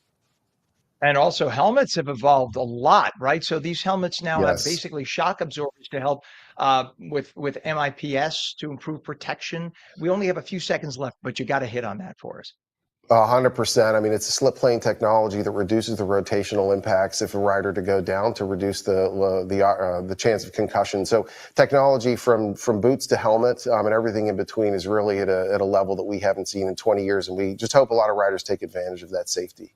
And also helmets have evolved a lot, right? So these helmets now have Yes. basically shock absorbers to help with MIPS to improve protection. We only have a few seconds left, but you got to hit on that for us. 100%. I mean, it's a slip plane technology that reduces the rotational impacts if a rider to go down to reduce the chance of concussion. So technology from boots to helmet and everything in between is really at a level that we haven't seen in 20 years. And we just hope a lot of riders take advantage of that safety.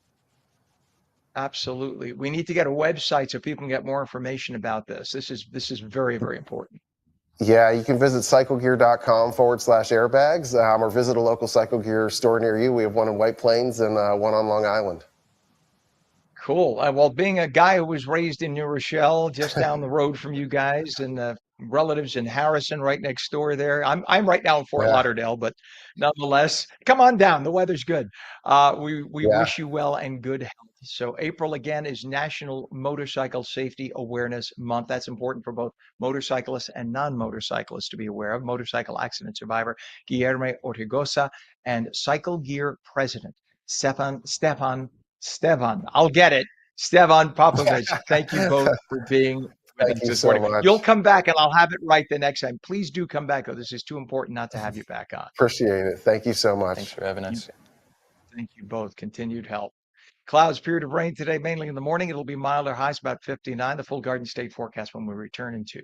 Absolutely. We need to get a website so people can get more information about this. This is very, very important. Yeah, you can visit cyclegear.com/airbags or visit a local Cycle Gear store near you. We have one in White Plains and one on Long Island. Cool. Well, being a guy who was raised in New Rochelle, just down the road from you guys, and relatives in Harrison, right next door there. I'm right now in Fort Yeah. Lauderdale, but nonetheless, come on down. The weather's good. We Yeah. wish you well and good health. So April again is National Motorcycle Safety Awareness Month. That's important for both motorcyclists and non-motorcyclists to be aware of. Motorcycle accident survivor Guillermo Ortigosa and Cycle Gear president Stefan. I'll get it. Stevan Popovich. Thank you both for being with Thank us you this so morning. much. You'll come back and I'll have it right the next time. Please do come back. Oh, this is too important not to have you back on. Appreciate it. Thank you so much. Thanks for having us. Thank you both. Continued help. Clouds, period of rain today, mainly in the morning. It'll be milder, highs about 59. The full Garden State forecast when we return in 2.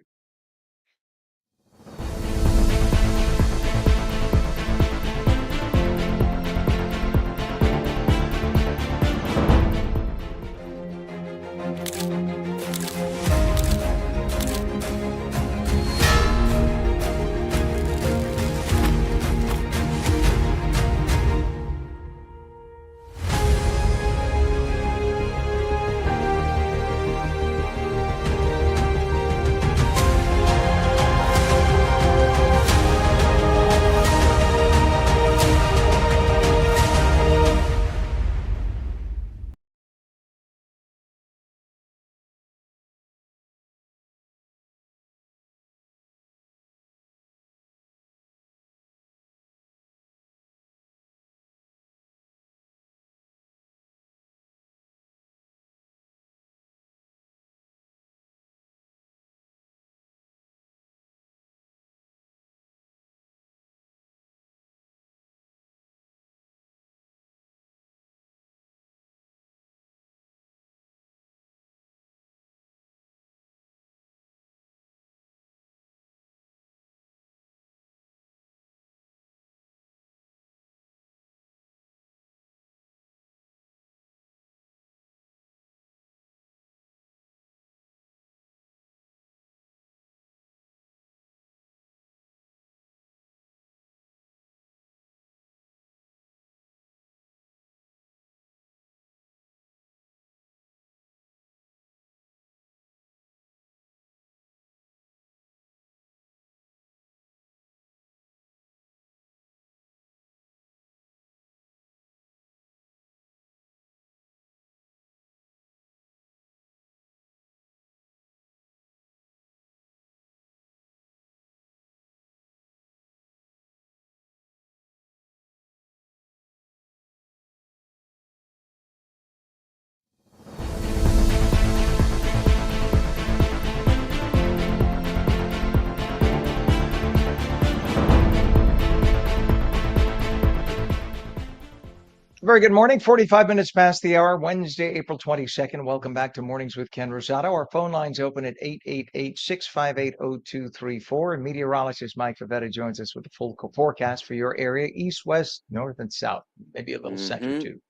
Very good morning. 45 minutes past the hour, Wednesday, April 22nd. Welcome back to Mornings with Ken Rosato. Our phone lines open at 888-658-0234. And meteorologist Mike Favetta joins us with a full forecast for your area, east, west, north, and south. Maybe a little center, too.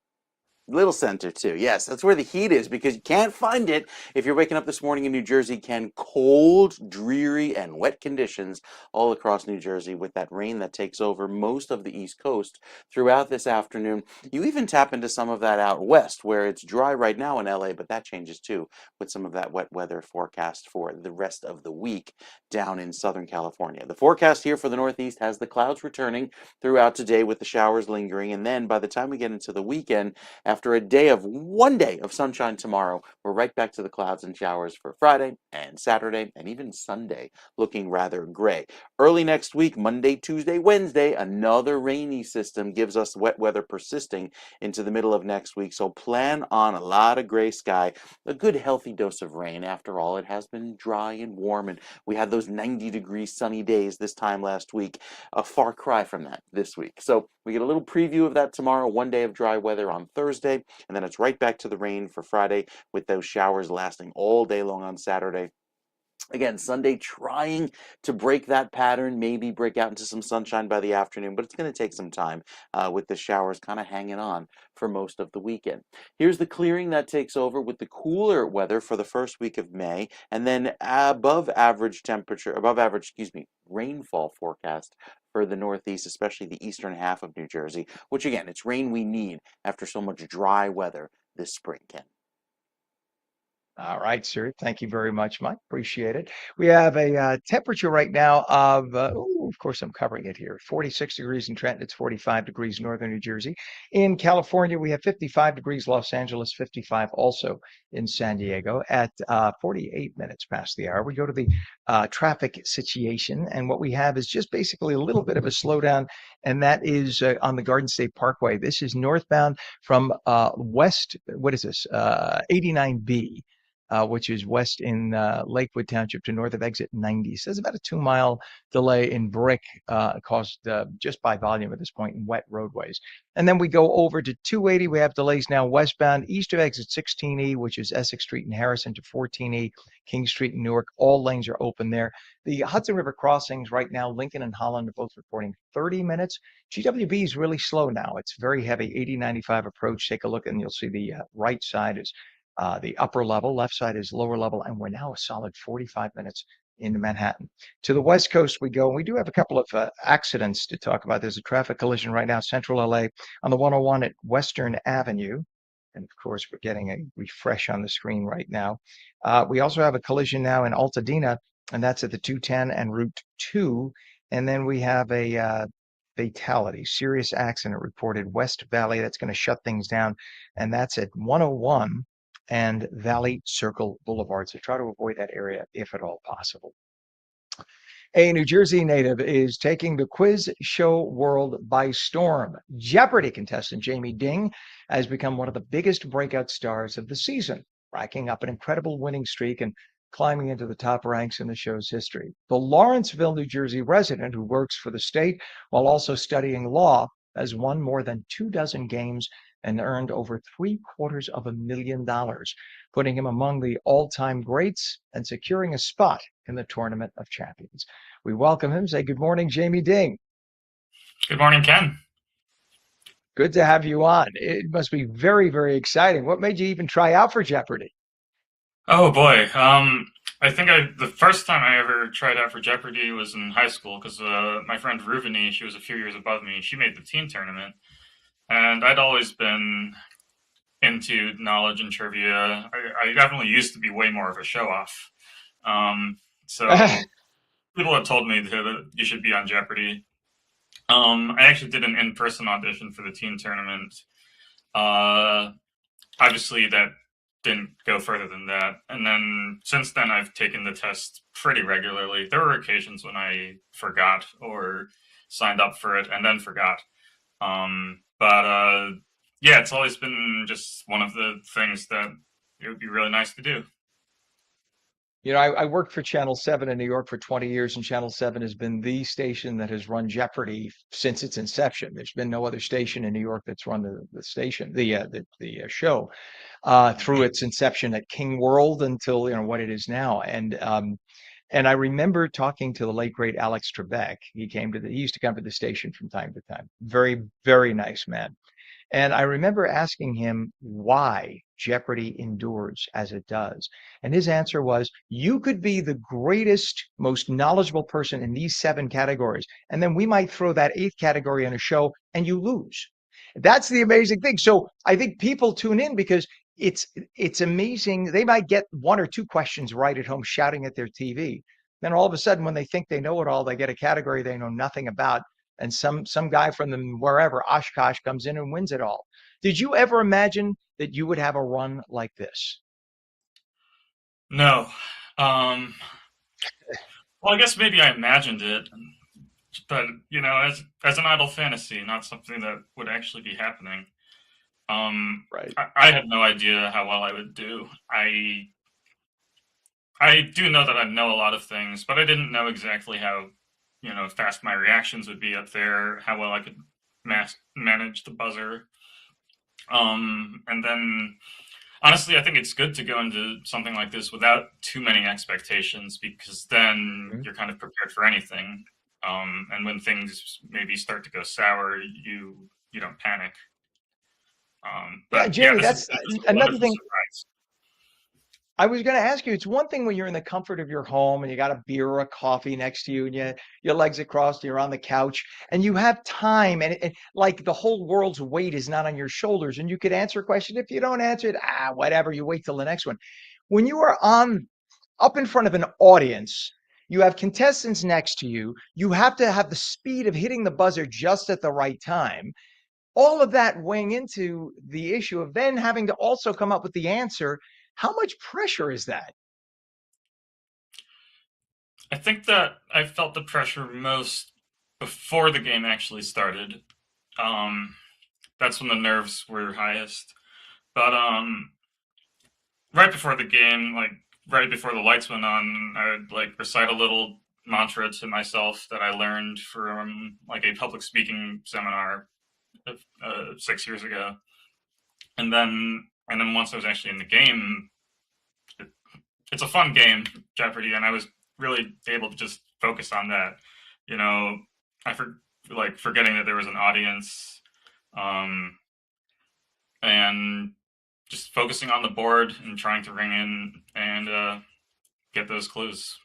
Little center too. Yes, that's where the heat is because you can't find it if you're waking up this morning in New Jersey. Ken, cold, dreary, and wet conditions all across New Jersey with that rain that takes over most of the East Coast throughout this afternoon. You even tap into some of that out west where it's dry right now in LA, but that changes too with some of that wet weather forecast for the rest of the week down in Southern California. The forecast here for the Northeast has the clouds returning throughout today with the showers lingering, and then by the time we get into the weekend, after one day of sunshine tomorrow, we're right back to the clouds and showers for Friday and Saturday and even Sunday, looking rather gray. Early next week, Monday, Tuesday, Wednesday, another rainy system gives us wet weather persisting into the middle of next week. So plan on a lot of gray sky, a good healthy dose of rain. After all, it has been dry and warm, and we had those 90-degree sunny days this time last week. A far cry from that this week. So we get a little preview of that tomorrow, one day of dry weather on Thursday, and then it's right back to the rain for Friday with those showers lasting all day long on Saturday. Again, Sunday trying to break that pattern, maybe break out into some sunshine by the afternoon, but it's going to take some time with the showers kind of hanging on for most of the weekend. Here's the clearing that takes over with the cooler weather for the first week of May, and then above average, rainfall forecast for the Northeast, especially the eastern half of New Jersey, which again, it's rain we need after so much dry weather this spring, Ken. All right, sir. Thank you very much, Mike. Appreciate it. We have a temperature right now of, of course, I'm covering it here, 46 degrees in Trenton. It's 45 degrees northern New Jersey. In California, we have 55 degrees, Los Angeles, 55 also in San Diego at 48 minutes past the hour. We go to the traffic situation, and what we have is just basically a little bit of a slowdown, and that is on the Garden State Parkway. This is northbound from west, 89B. Which is west in Lakewood Township to north of exit 90. So there's about a 2-mile delay in brick caused just by volume at this point in wet roadways. And then we go over to 280. We have delays now westbound east of exit 16E, which is Essex Street and Harrison, to 14E, King Street and Newark. All lanes are open there. The Hudson River crossings right now, Lincoln and Holland are both reporting 30 minutes. GWB is really slow now. It's very heavy. 8095 approach. Take a look and you'll see the right side is the upper level, left side is lower level, and we're now a solid 45 minutes into Manhattan. To the west coast we go, and we do have a couple of accidents to talk about. There's a traffic collision right now, central LA, on the 101 at Western Avenue. And of course, we're getting a refresh on the screen right now. We also have a collision now in Altadena, and that's at the 210 and Route 2. And then we have a fatality, serious accident reported West Valley. That's going to shut things down, and that's at 101 and Valley Circle Boulevard. So try to avoid that area if at all possible. A New Jersey native is taking the quiz show world by storm. Jeopardy contestant Jamie Ding has become one of the biggest breakout stars of the season, racking up an incredible winning streak and climbing into the top ranks in the show's history. The Lawrenceville, New Jersey resident who works for the state while also studying law has won more than 24 games and earned over $750,000, putting him among the all-time greats and securing a spot in the Tournament of Champions. We welcome him. Say good morning, Jamie Ding. Good morning, Ken. Good to have you on. It must be very, very exciting. What made you even try out for Jeopardy? Oh boy. I think the first time I ever tried out for Jeopardy was in high school because my friend Ruvani, she was a few years above me, she made the teen tournament. And I'd always been into knowledge and trivia. I definitely used to be way more of a show-off. So people had told me that you should be on Jeopardy. I actually did an in-person audition for the teen tournament. Obviously, that didn't go further than that. And then since then, I've taken the test pretty regularly. There were occasions when I forgot or signed up for it and then forgot. But yeah, it's always been just one of the things that it would be really nice to do. I worked for Channel 7 in New York for 20 years, and Channel 7 has been the station that has run Jeopardy since its inception. There's been no other station in New York that's run the station, the show through its inception at King World until what it is now. And I remember talking to the late great Alex Trebek. He used to come to the station from time to time. Very, very nice man. And I remember asking him why Jeopardy endures as it does. And his answer was, you could be the greatest, most knowledgeable person in these 7 categories. And then we might throw that 8th category in a show and you lose. That's the amazing thing. So I think people tune in because it's amazing. They might get 1 or 2 questions right at home shouting at their TV. Then all of a sudden, when they think they know it all, they get a category they know nothing about, and some guy from them wherever Oshkosh comes in and wins it all. Did you ever imagine that you would have a run like this? No. Um, well, I guess maybe I imagined it, but as an idle fantasy, not something that would actually be happening. Right. I had no idea how well I would do. I do know that I know a lot of things, but I didn't know exactly how fast my reactions would be up there, how well I could manage the buzzer. And then honestly, I think it's good to go into something like this without too many expectations, because then you're kind of prepared for anything. And when things maybe start to go sour, you don't panic. Yeah, But yeah, Jamie, this that's is a another wonderful thing. surprise. I was going to ask you, it's one thing when you're in the comfort of your home and you got a beer or a coffee next to you and your legs are crossed, you're on the couch and you have time and like the whole world's weight is not on your shoulders and you could answer a question. If you don't answer it, whatever, you wait till the next one. When you are up in front of an audience, you have contestants next to you, you have to have the speed of hitting the buzzer just at the right time. All of that weighing into the issue of then having to also come up with the answer. How much pressure is that? I think that I felt the pressure most before the game actually started. Um, that's when the nerves were highest. But right before the game, like right before the lights went on, I would like recite a little mantra to myself that I learned from like a public speaking seminar 6 years ago. And then once I was actually in the game, it, it's a fun game, Jeopardy, and I was really able to just focus on that. You know, like forgetting that there was an audience, um, and just focusing on the board and trying to ring in and get those clues.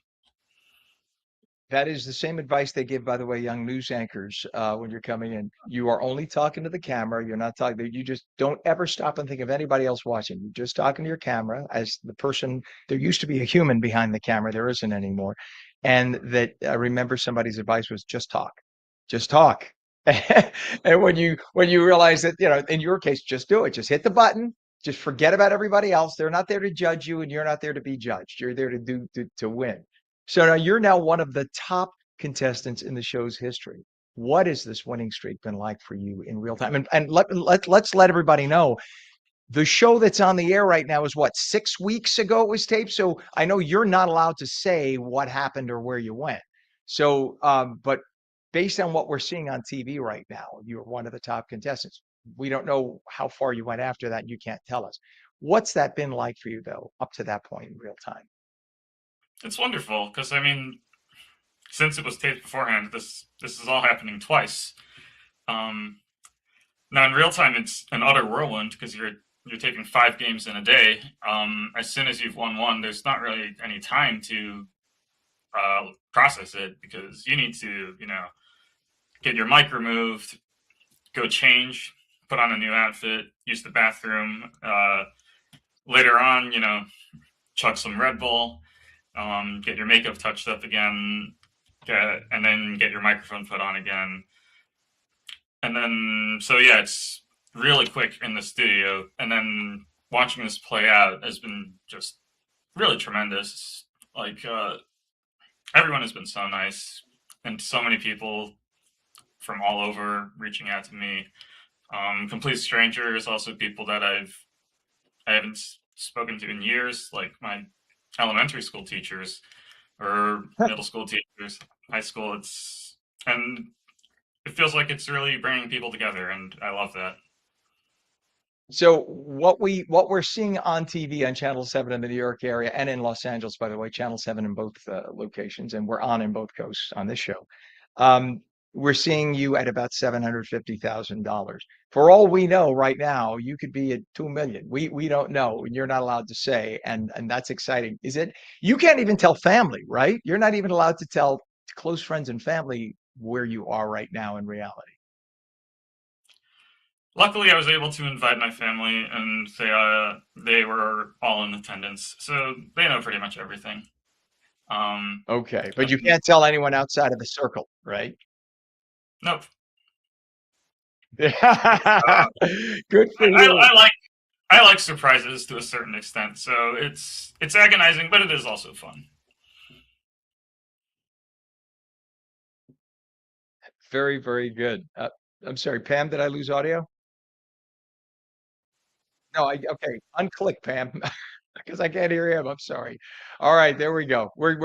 That is the same advice they give, by the way, young news anchors when you're coming in. You are only talking to the camera. You're not talking. You just don't ever stop and think of anybody else watching. You're just talking to your camera as the person. There used to be a human behind the camera. There isn't anymore. And that I remember somebody's advice was just talk. And when you realize that, in your case, just do it. Just hit the button. Just forget about everybody else. They're not there to judge you, and you're not there to be judged. You're there to win. So now you're now one of the top contestants in the show's history. What has this winning streak been like for you in real time? And let's let everybody know the show that's on the air right now is what, 6 weeks ago it was taped. So I know you're not allowed to say what happened or where you went. So, but based on what we're seeing on TV right now, you're one of the top contestants. We don't know how far you went after that. And you can't tell us. What's that been like for you though, up to that point in real time? It's wonderful because I mean, since it was taped beforehand, this is all happening twice. Um, Now in real time, it's an utter whirlwind because you're taking 5 games in a day. As soon as you've won one, there's not really any time to process it because you need to, get your mic removed, go change, put on a new outfit, use the bathroom. Later on, chug some Red Bull, get your makeup touched up again, and then get your microphone put on again. And then, so yeah, it's really quick in the studio. And then watching this play out has been just really tremendous. Like, everyone has been so nice, and so many people from all over reaching out to me. Complete strangers, also people that I haven't spoken to in years, like my elementary school teachers or middle school teachers, high school. And it feels like it's really bringing people together, and I love that. So what we're seeing on TV on Channel 7 in the New York area and in Los Angeles, by the way, Channel 7 in both locations, and we're on in both coasts on this show. We're seeing you at about $750,000. For all we know right now, you could be at 2 million. We don't know, and you're not allowed to say, and that's exciting. Is it? You can't even tell family, right? You're not even allowed to tell close friends and family where you are right now in reality. Luckily, I was able to invite my family, and they were all in attendance, so they know pretty much everything. Okay, but you can't tell anyone outside of the circle, right? Nope. Good for you. I like surprises to a certain extent, so it's agonizing, but it is also fun. Very, very good. I'm sorry, Pam, did I lose audio? No, okay. Unclick, Pam, because I can't hear him. I'm sorry. All right, there we go. We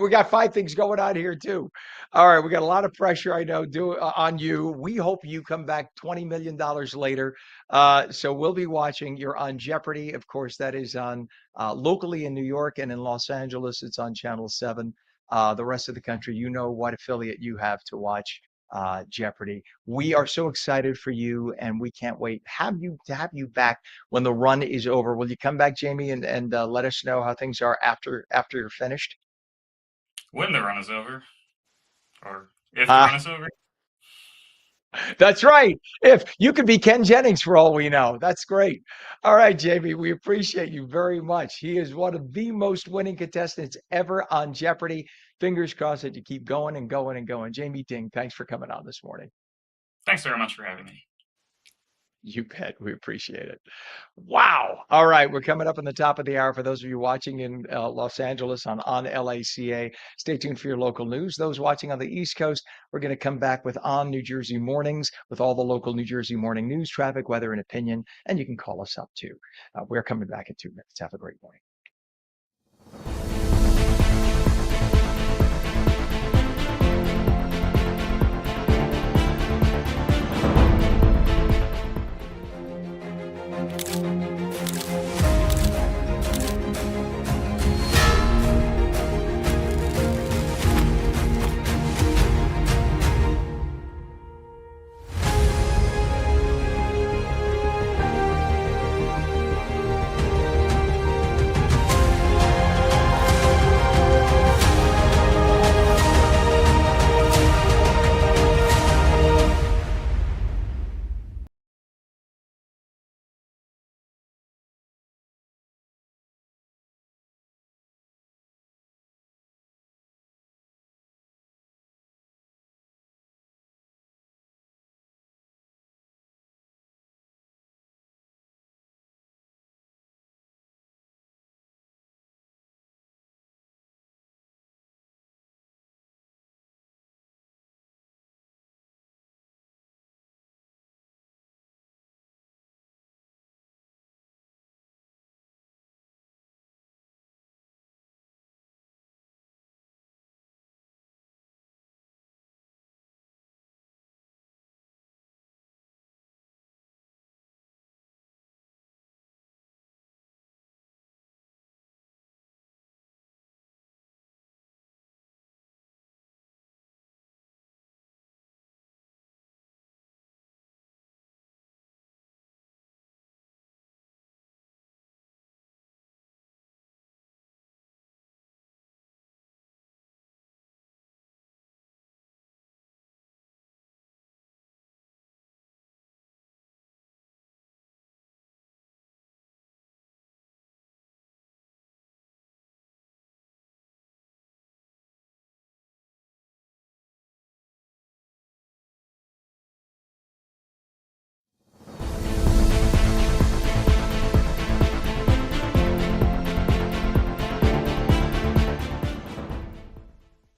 got 5 things going on here too. All right, we got a lot of pressure, I know, on you. We hope you come back $20 million later. So we'll be watching. You're on Jeopardy, of course. That is on locally in New York and in Los Angeles. It's on Channel 7. The rest of the country, you know what affiliate you have to watch Jeopardy. We are so excited for you, and we can't wait to have you back when the run is over. Will you come back, Jamie, and let us know how things are after you're finished? When the run is over, or if the run is over. That's right. If you could be Ken Jennings for all we know. That's great. All right, Jamie, we appreciate you very much. He is one of the most winning contestants ever on Jeopardy. Fingers crossed that you keep going and going and going. Jamie Ding, thanks for coming on this morning. Thanks very much for having me. You bet. We appreciate it. Wow. All right. We're coming up on the top of the hour. For those of you watching in Los Angeles on LACA, stay tuned for your local news. Those watching on the East Coast, we're going to come back with On New Jersey Mornings with all the local New Jersey morning news, traffic, weather, and opinion. And you can call us up too. We're coming back in 2 minutes. Have a great morning.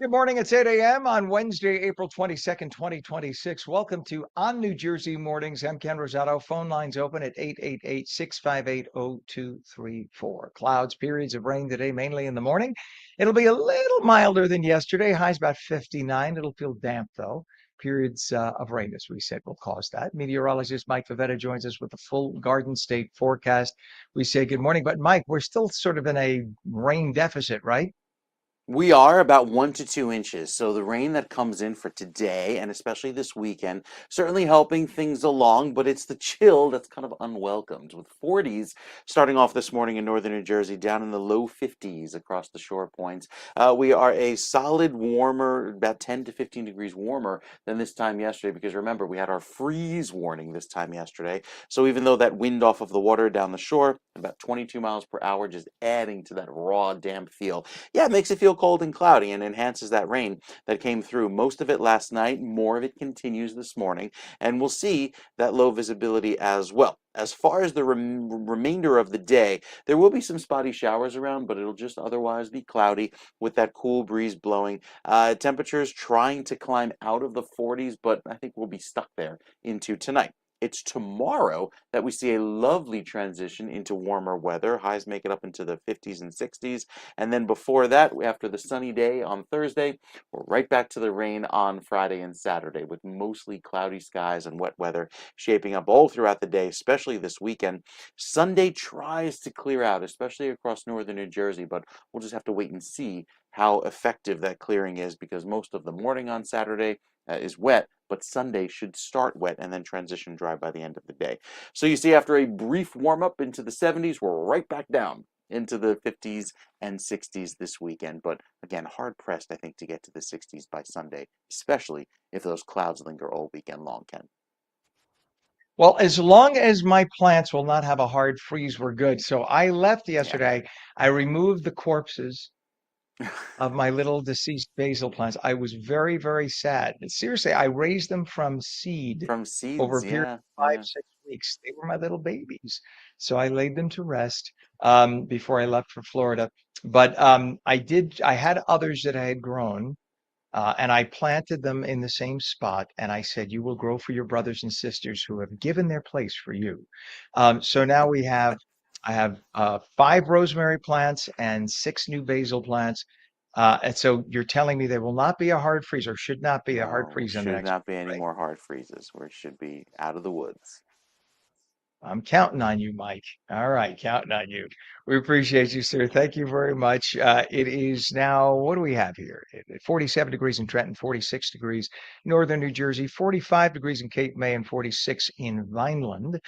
Good morning. It's 8 a.m. on Wednesday, April 22nd, 2026. Welcome to On New Jersey Mornings. I'm Ken Rosato. Phone lines open at 888-658-0234. Clouds, periods of rain today, mainly in the morning. It'll be a little milder than yesterday. Highs about 59. It'll feel damp, though. Periods of rain, as we said, will cause that. Meteorologist Mike Favetta joins us with the full Garden State forecast. We say good morning. But, Mike, we're still sort of in a rain deficit, right? We are about 1 to 2 inches. So the rain that comes in for today and especially this weekend, certainly helping things along, but it's the chill that's kind of unwelcomed. With 40s starting off this morning in northern New Jersey, down in the low 50s across the shore points. We are a solid warmer, about 10 to 15 degrees warmer than this time yesterday, because remember, we had our freeze warning this time yesterday. So even though that wind off of the water down the shore, about 22 miles per hour, just adding to that raw, damp feel. Yeah, it makes it feel cold and cloudy and enhances that rain that came through. Most of it last night, more of it continues this morning, and we'll see that low visibility as well. As far as the remainder of the day, there will be some spotty showers around, but it'll just otherwise be cloudy with that cool breeze blowing. Temperatures trying to climb out of the 40s, but I think we'll be stuck there into tonight. It's tomorrow that we see a lovely transition into warmer weather. Highs make it up into the 50s and 60s. And then before that, after the sunny day on Thursday, we're right back to the rain on Friday and Saturday, with mostly cloudy skies and wet weather shaping up all throughout the day, especially this weekend. Sunday tries to clear out, especially across northern New Jersey, but we'll just have to wait and see how effective that clearing is, because most of the morning on Saturday is wet, but Sunday should start wet and then transition dry by the end of the day. So you see, after a brief warm up into the 70s, we're right back down into the 50s and 60s this weekend. But again, hard pressed, I think, to get to the 60s by Sunday, especially if those clouds linger all weekend long, Ken. Well, as long as my plants will not have a hard freeze, we're good. So I left Yeah. yesterday. I removed the corpses of my little deceased basil plants. I was very, very sad. And seriously, I raised them from seed From over seeds, a period yeah, of five, yeah. 6 weeks. They were my little babies. So I laid them to rest before I left for Florida. But I had others that I had grown. And I planted them in the same spot. And I said, you will grow for your brothers and sisters who have given their place for you. So now I have 5 rosemary plants and 6 new basil plants. And so you're telling me there will not be a hard freeze, or should not be a hard No, freeze in the should next not be week, any right? more hard freezes. We should be out of the woods. I'm counting on you, Mike. All right, counting on you. We appreciate you, sir. Thank you very much. It is now, what do we have here? 47 degrees in Trenton, 46 degrees northern New Jersey, 45 degrees in Cape May, and 46 in Vineland.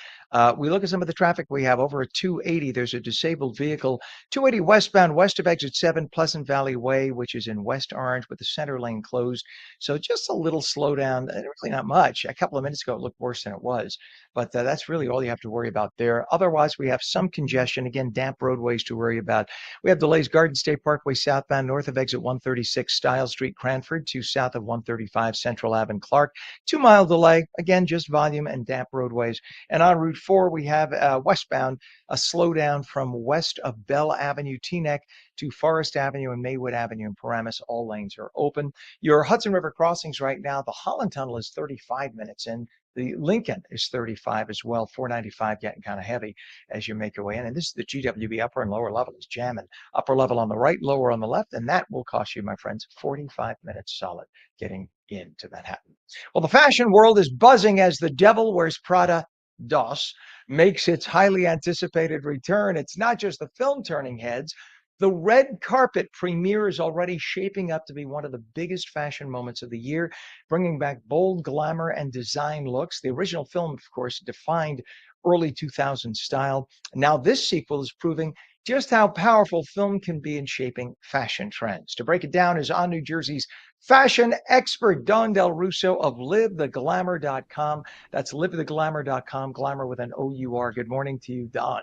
We look at some of the traffic we have over at 280. There's a disabled vehicle, 280 westbound, west of exit 7, Pleasant Valley Way, which is in West Orange, with the center lane closed. So just a little slowdown, really not much. A couple of minutes ago, it looked worse than it was. But that's really all you have to worry about there. Otherwise, we have some congestion. Again, damp roadways to worry about. We have delays Garden State Parkway southbound north of exit 136, Stiles Street, Cranford, to south of 135, Central Ave and Clark. 2-mile delay. Again, just volume and damp roadways. And on Route 4, we have westbound a slowdown from west of Bell Avenue, Teaneck, to Forest Avenue and Maywood Avenue in Paramus. All lanes are open. Your Hudson River crossings right now, the Holland Tunnel is 35 minutes in. The Lincoln is 35 as well, 495 getting kind of heavy as you make your way in. And this is the GWB upper and lower level is jamming. Upper level on the right, lower on the left, and that will cost you, my friends, 45 minutes solid getting into Manhattan. Well, the fashion world is buzzing as The Devil Wears Prada DOS makes its highly anticipated return. It's not just the film turning heads. The red carpet premiere is already shaping up to be one of the biggest fashion moments of the year, bringing back bold glamour and design looks. The original film, of course, defined early 2000s style. Now this sequel is proving just how powerful film can be in shaping fashion trends. To break it down is On New Jersey's fashion expert, Dawn Del Russo of LiveTheGlamour.com. That's LiveTheGlamour.com, glamour with an O-U-R. Good morning to you, Dawn.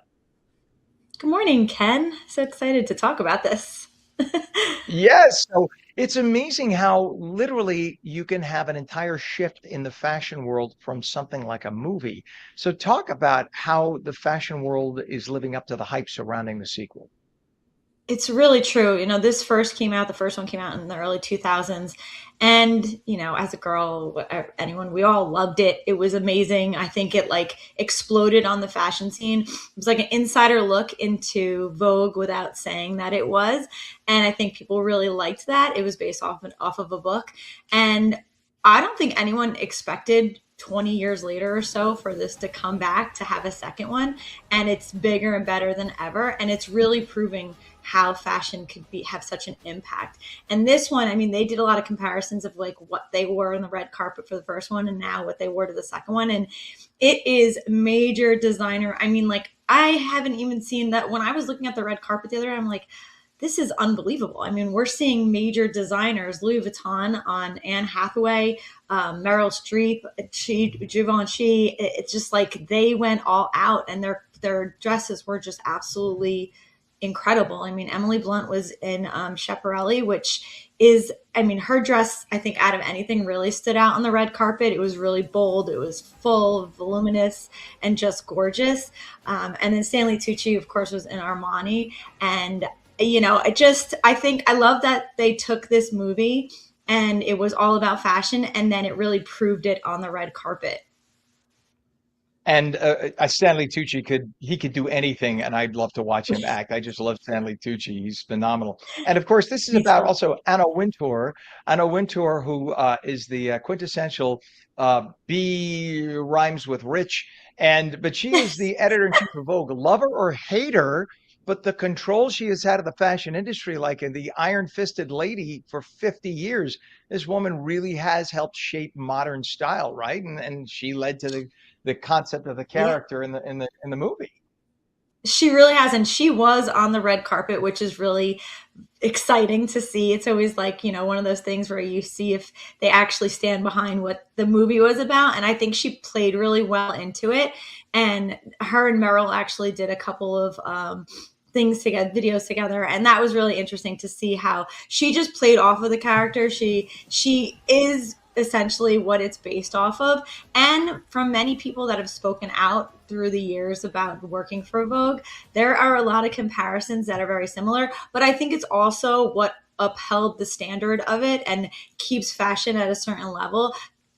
Good morning, Ken. So excited to talk about this. Yes. So it's amazing how literally you can have an entire shift in the fashion world from something like a movie. So talk about how the fashion world is living up to the hype surrounding the sequel. It's really true. This the first one came out in the early 2000s. And, as a girl, anyone, we all loved it. It was amazing. I think it like exploded on the fashion scene. It was like an insider look into Vogue without saying that it was. And I think people really liked that. It was based off of a book. And I don't think anyone expected 20 years later or so for this to come back to have a second one. And it's bigger and better than ever. And it's really proving how fashion could have such an impact. And this one, I mean, they did a lot of comparisons of like what they wore on the red carpet for the first one and now what they wore to the second one. And it is major designer. I mean, like, I haven't even seen that. When I was looking at the red carpet the other day, I'm like, this is unbelievable. I mean, we're seeing major designers, Louis Vuitton on Anne Hathaway, Meryl Streep, Givenchy. It's just like they went all out, and their dresses were just absolutely incredible. I mean, Emily Blunt was in Schiaparelli, which is, I mean, her dress, I think out of anything really stood out on the red carpet. It was really bold. It was full, voluminous, and just gorgeous. And then Stanley Tucci, of course, was in Armani. And, I think I love that they took this movie and it was all about fashion, and then it really proved it on the red carpet. And Stanley Tucci could do anything, and I'd love to watch him act. I just love Stanley Tucci; he's phenomenal. And of course, this is He's about also Anna Wintour, who is the quintessential B rhymes with rich, but she is the editor in chief of Vogue. Lover or hater, but the control she has had of the fashion industry, like in the iron-fisted lady for 50 years, this woman really has helped shape modern style, right? And she led to the concept of the yeah. character in the movie. She really has, and she was on the red carpet, which is really exciting to see. It's always like, one of those things where you see if they actually stand behind what the movie was about. And I think she played really well into it. And her and Meryl actually did a couple of things together, videos together, and that was really interesting to see how she just played off of the character. She is essentially what it's based off of. And from many people that have spoken out through the years about working for Vogue, there are a lot of comparisons that are very similar, but I think it's also what upheld the standard of it and keeps fashion at a certain level.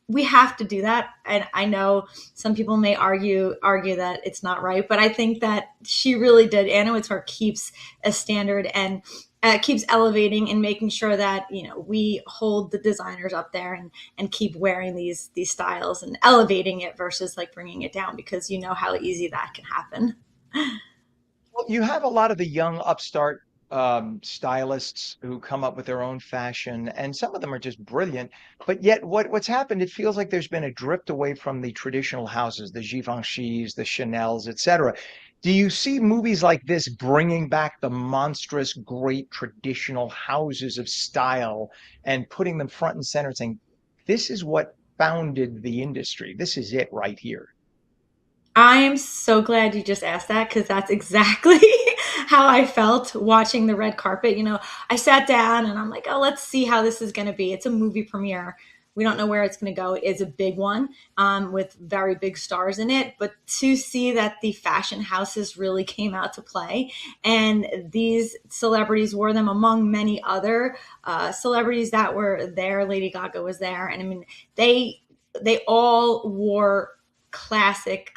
We have to do that. And I know some people may argue that it's not right, but I think that she really did. Anna Wintour keeps a standard and keeps elevating and making sure that, we hold the designers up there and keep wearing these styles and elevating it versus like bringing it down, because you know how easy that can happen. Well, you have a lot of the young upstart stylists who come up with their own fashion, and some of them are just brilliant. But yet, what's happened? It feels like there's been a drift away from the traditional houses, the Givenchys, the Chanels, etc. Do you see movies like this bringing back the monstrous, great traditional houses of style and putting them front and center, saying, "This is what founded the industry. This is it right here." I am so glad you just asked that, because that's exactly how I felt watching the red carpet. I sat down and I'm like, oh, let's see how this is going to be. It's a movie premiere. We don't know where it's going to go. It is a big one with very big stars in it. But to see that the fashion houses really came out to play, and these celebrities wore them among many other celebrities that were there. Lady Gaga was there. And I mean, they all wore classic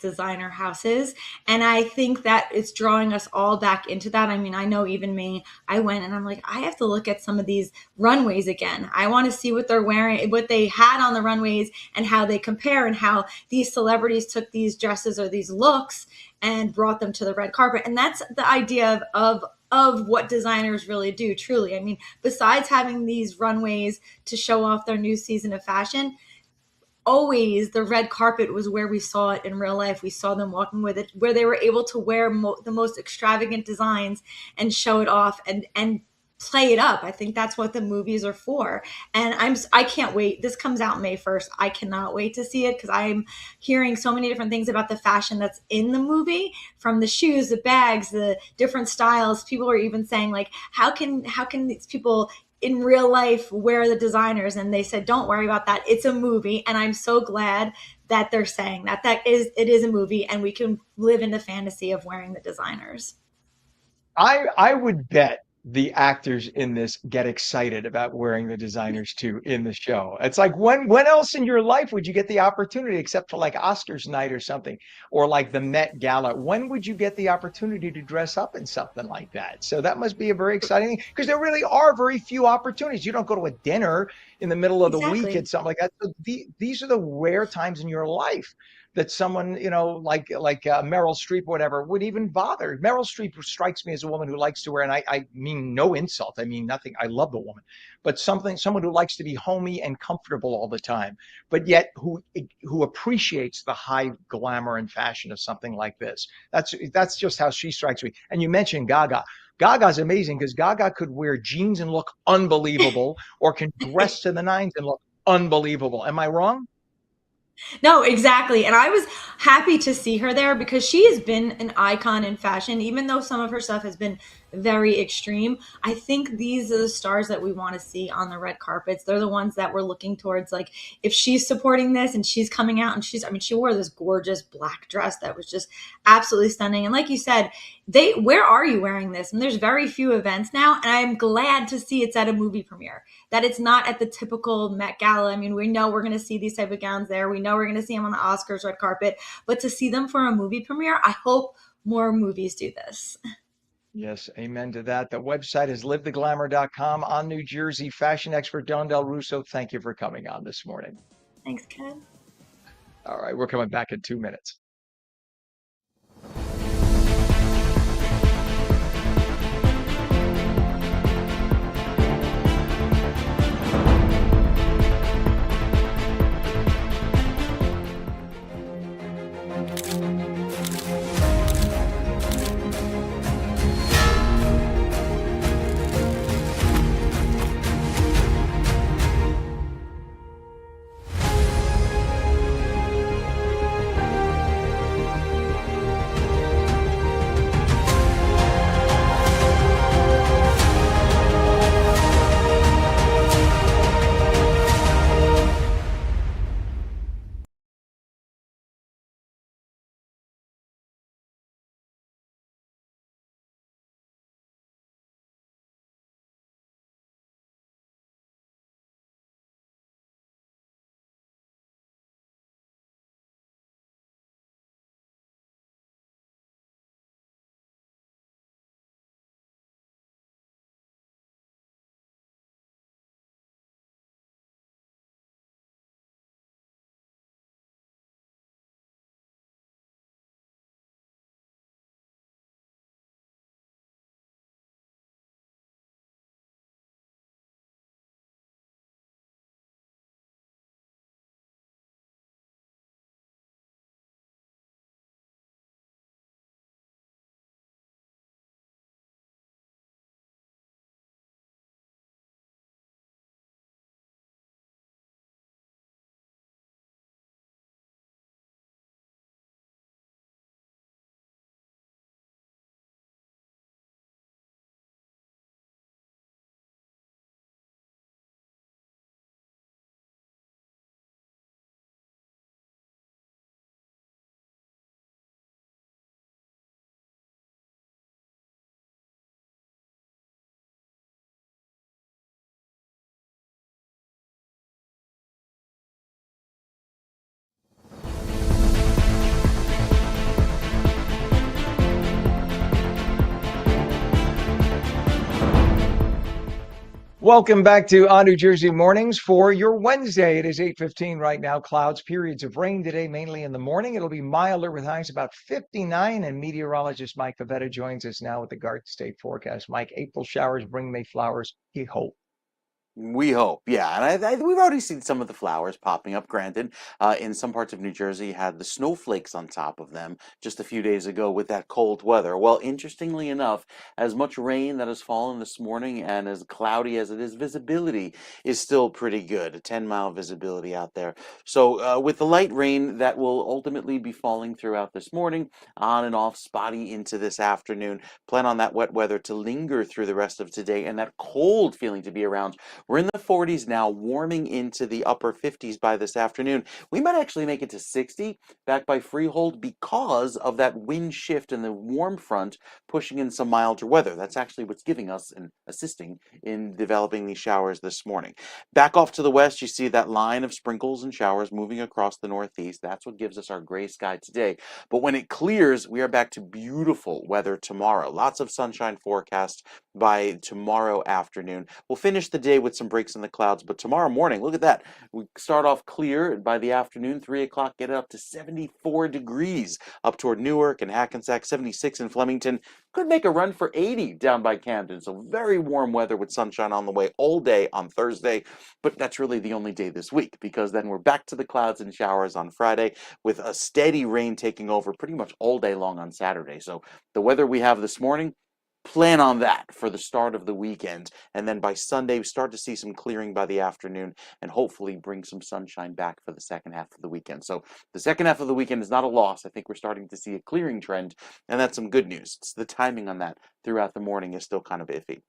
designer houses, and I think that it's drawing us all back into that. I mean, I know even me, I went and I'm like, I have to look at some of these runways again. I want to see what they're wearing, what they had on the runways, and how they compare, and how these celebrities took these dresses or these looks and brought them to the red carpet. And that's the idea of what designers really do, truly. I mean, besides having these runways to show off their new season of fashion, always the red carpet was where we saw it in real life. We saw them walking with it, where they were able to wear the most extravagant designs and show it off and play it up. I think that's what the movies are for. And I can't wait. This comes out May 1st. I cannot wait to see it, because I'm hearing so many different things about the fashion that's in the movie, from the shoes, the bags, the different styles. People are even saying, like, how can these people in real life wear the designers? And they said, don't worry about that. It's a movie. And I'm so glad that they're saying that it is a movie, and we can live in the fantasy of wearing the designers. I would bet the actors in this get excited about wearing the designers too in the show. It's like when else in your life would you get the opportunity except for like Oscars night or something or like the Met Gala? When would you get the opportunity to dress up in something like that? So that must be a very exciting thing because there really are very few opportunities. You don't go to a dinner in the middle of the week Exactly. at something like that. So these are the rare times in your life that someone, like Meryl Streep, whatever, would even bother. Meryl Streep strikes me as a woman who likes to wear, and I mean no insult, I mean nothing. I love the woman, but someone who likes to be homey and comfortable all the time, but yet who appreciates the high glamour and fashion of something like this. That's just how she strikes me. And you mentioned Gaga. Gaga's amazing because Gaga could wear jeans and look unbelievable, or can dress to the nines and look unbelievable. Am I wrong? No, exactly. And I was happy to see her there because she has been an icon in fashion, even though some of her stuff has been very extreme. I think these are the stars that we want to see on the red carpets. They're the ones that we're looking towards. Like, if she's supporting this and she's coming out and I mean, she wore this gorgeous black dress that was just absolutely stunning. And like you said, where are you wearing this? And there's very few events now. And I'm glad to see it's at a movie premiere, that it's not at the typical Met Gala. I mean, we know we're going to see these type of gowns there. We know we're going to see them on the Oscars red carpet, but to see them for a movie premiere, I hope more movies do this. Yes, amen to that. The website is livetheglamour.com. On New Jersey, fashion expert Don Del Russo, thank you for coming on this morning. Thanks, Ken. All right, we're coming back in 2 minutes. Welcome back to On New Jersey Mornings for your Wednesday. It is 8:15 right now. Clouds, periods of rain today, mainly in the morning. It'll be milder with highs about 59. And meteorologist Mike Favetta joins us now with the Garden State forecast. Mike, April showers bring May flowers. We hope. We hope, yeah, and we've already seen some of the flowers popping up. Granted, in some parts of New Jersey, had the snowflakes on top of them just a few days ago with that cold weather. Well, interestingly enough, as much rain that has fallen this morning and as cloudy as it is, visibility is still pretty good. A 10-mile visibility out there. So, with the light rain that will ultimately be falling throughout this morning, on and off, spotty into this afternoon, plan on that wet weather to linger through the rest of today and that cold feeling to be around We're in the 40s now, warming into the upper 50s by this afternoon. We might actually make it to 60 back by Freehold because of that wind shift and the warm front pushing in some milder weather. That's actually what's giving us and assisting in developing these showers this morning. Back off to the west, you see that line of sprinkles and showers moving across the northeast. That's what gives us our gray sky today. But when it clears, we are back to beautiful weather tomorrow. Lots of sunshine forecast by tomorrow afternoon. We'll finish the day with some breaks in the clouds, but tomorrow morning, look at that. We start off clear by the afternoon, 3 o'clock, get it up to 74 degrees up toward Newark and Hackensack, 76 in Flemington. Could make a run for 80 down by Camden. So very warm weather with sunshine on the way all day on Thursday. But that's really the only day this week, because then we're back to the clouds and showers on Friday with a steady rain taking over pretty much all day long on Saturday. So the weather we have this morning, plan on that for the start of the weekend. And then by Sunday, we start to see some clearing by the afternoon and hopefully bring some sunshine back for the second half of the weekend. So the second half of the weekend is not a loss. I think we're starting to see a clearing trend, and that's some good news. It's the timing on that throughout the morning is still kind of iffy.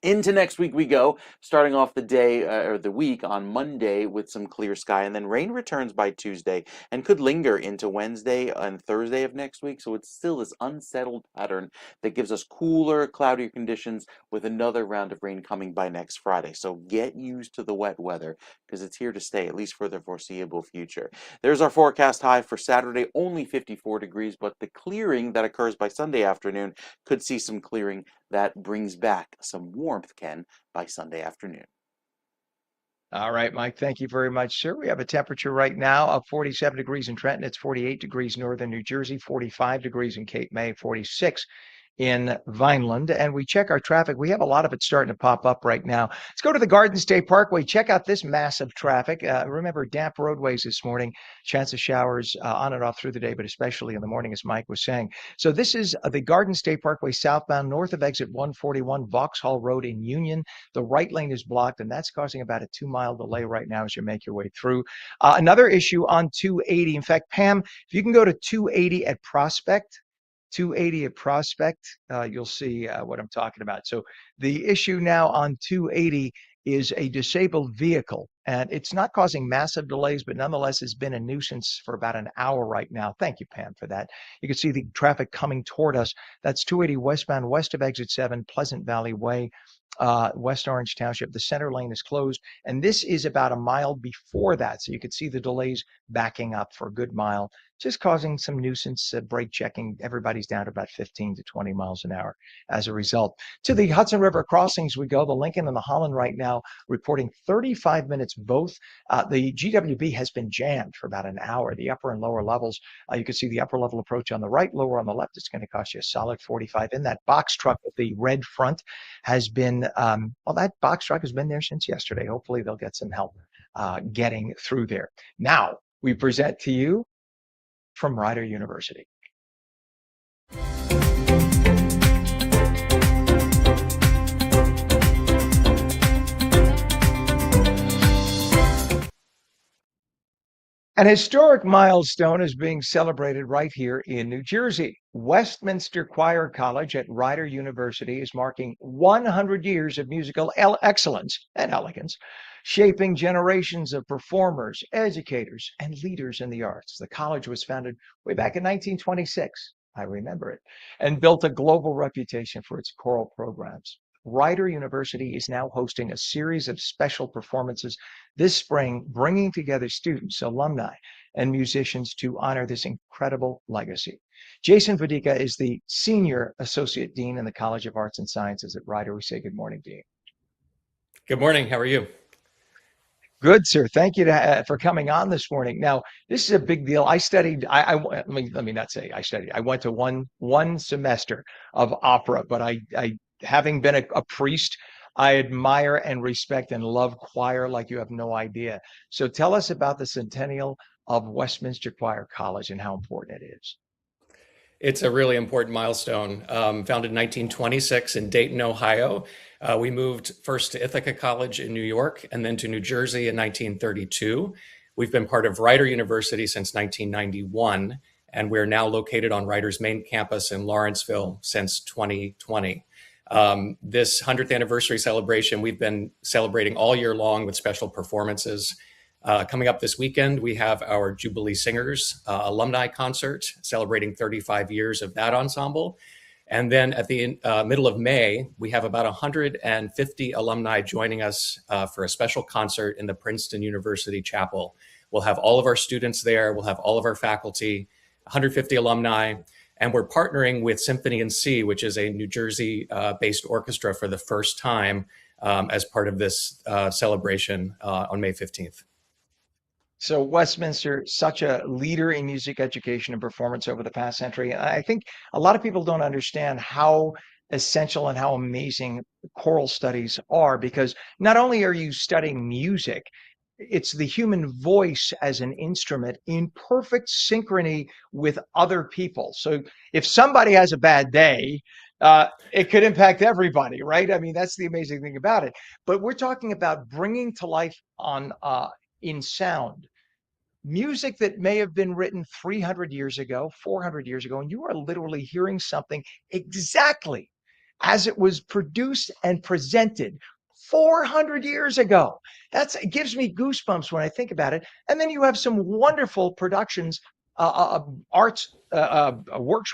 Into next week we go, starting off the day or the week on Monday with some clear sky, and then rain returns by Tuesday and could linger into Wednesday and Thursday of next week. So it's still this unsettled pattern that gives us cooler, cloudier conditions with another round of rain coming by next Friday. So get used to the wet weather because it's here to stay, at least for the foreseeable future. There's our forecast high for Saturday, only 54 degrees, but the clearing that occurs by Sunday afternoon could see some clearing that brings back some warmth, Ken, by Sunday afternoon. All right, Mike, thank you very much, sir. We have a temperature right now of 47 degrees in Trenton. It's 48 degrees northern New Jersey, 45 degrees in Cape May, 46 in Vineland. And we check our traffic. We have a lot of it starting to pop up right now. Let's go to the Garden State Parkway. Check out this massive traffic. Remember, damp roadways this morning. Chance of showers on and off through the day, but especially in the morning, as Mike was saying. So this is the Garden State Parkway southbound north of exit 141, Vauxhall Road in Union. The right lane is blocked, and that's causing about a 2-mile delay right now as you make your way through. Another issue on 280. In fact, Pam, if you can go to 280 at Prospect, you'll see what I'm talking about. So the issue now on 280 is a disabled vehicle, and it's not causing massive delays, but nonetheless has been a nuisance for about an hour right now. Thank you, Pam, for that. You can see the traffic coming toward us. That's 280 westbound, west of exit 7, Pleasant Valley Way, West Orange Township. The center lane is closed, and this is about a mile before that. So you could see the delays backing up for a good mile, just causing some nuisance, brake checking. Everybody's down to about 15 to 20 miles an hour as a result. To the Hudson River crossings we go. The Lincoln and the Holland right now reporting 35 minutes both. The GWB has been jammed for about an hour. The upper and lower levels, you can see the upper level approach on the right, lower on the left. It's going to cost you a solid 45. In that box truck with the red front has been, well, that box truck has been there since yesterday. Hopefully they'll get some help getting through there. Now we present to you from Rider University. An historic milestone is being celebrated right here in New Jersey. Westminster Choir College at Rider University is marking 100 years of musical excellence and elegance, shaping generations of performers, educators, and leaders in the arts. The college was founded way back in 1926, I remember it, and built a global reputation for its choral programs. Rider University is now hosting a series of special performances this spring, bringing together students, alumni, and musicians to honor this incredible legacy. Jason Vadica is the Senior Associate Dean in the College of Arts and Sciences at Rider. We say good morning, Dean. Good morning. How are you? Good, sir. Thank you for coming on this morning. Now, this is a big deal. I studied, let me not say I studied. I went to one semester of opera, but I having been a priest, I admire and respect and love choir like you have no idea. So tell us about the centennial of Westminster Choir College and how important it is. It's a really important milestone. Founded in 1926 in Dayton, Ohio. We moved first to Ithaca College in New York and then to New Jersey in 1932. We've been part of Rider University since 1991, and we're now located on Rider's main campus in Lawrenceville since 2020. This 100th anniversary celebration, we've been celebrating all year long with special performances. Coming up this weekend, we have our Jubilee Singers alumni concert, celebrating 35 years of that ensemble. And then at the middle of May, we have about 150 alumni joining us for a special concert in the Princeton University Chapel. We'll have all of our students there. We'll have all of our faculty, 150 alumni. And we're partnering with Symphony in C, which is a New Jersey-based orchestra for the first time as part of this celebration on May 15th. So Westminster, such a leader in music education and performance over the past century. And I think a lot of people don't understand how essential and how amazing choral studies are, because not only are you studying music, it's the human voice as an instrument in perfect synchrony with other people. So if somebody has a bad day, it could impact everybody, right? I mean, that's the amazing thing about it. But we're talking about bringing to life on in sound music that may have been written 300 years ago, 400 years ago, and you are literally hearing something exactly as it was produced and presented 400 years ago. It gives me goosebumps when I think about it. And then you have some wonderful productions, works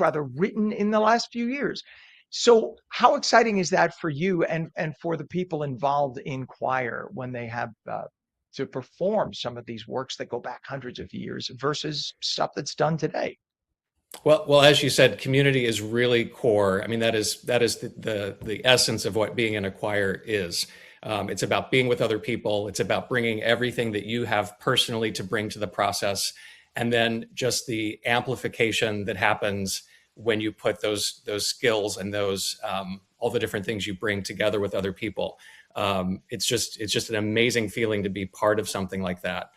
rather, written in the last few years. So how exciting is that for you and for the people involved in choir when they have to perform some of these works that go back hundreds of years versus stuff that's done today? Well, as you said, community is really core. I mean, that is the essence of what being in a choir is. It's about being with other people. It's about bringing everything that you have personally to bring to the process, and then just the amplification that happens when you put those skills and those all the different things you bring together with other people. It's just an amazing feeling to be part of something like that.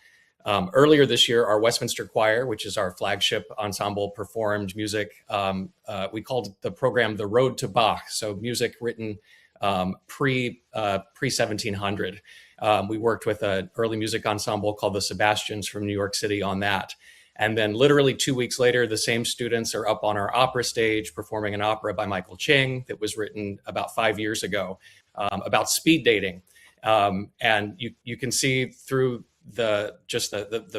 Earlier this year, our Westminster Choir, which is our flagship ensemble, performed music. We called the program "The Road to Bach," so music written pre 1700. We worked with an early music ensemble called the Sebastians from New York City on that. And then literally 2 weeks later, the same students are up on our opera stage performing an opera by Michael Ching that was written about 5 years ago about speed dating. And you can see through the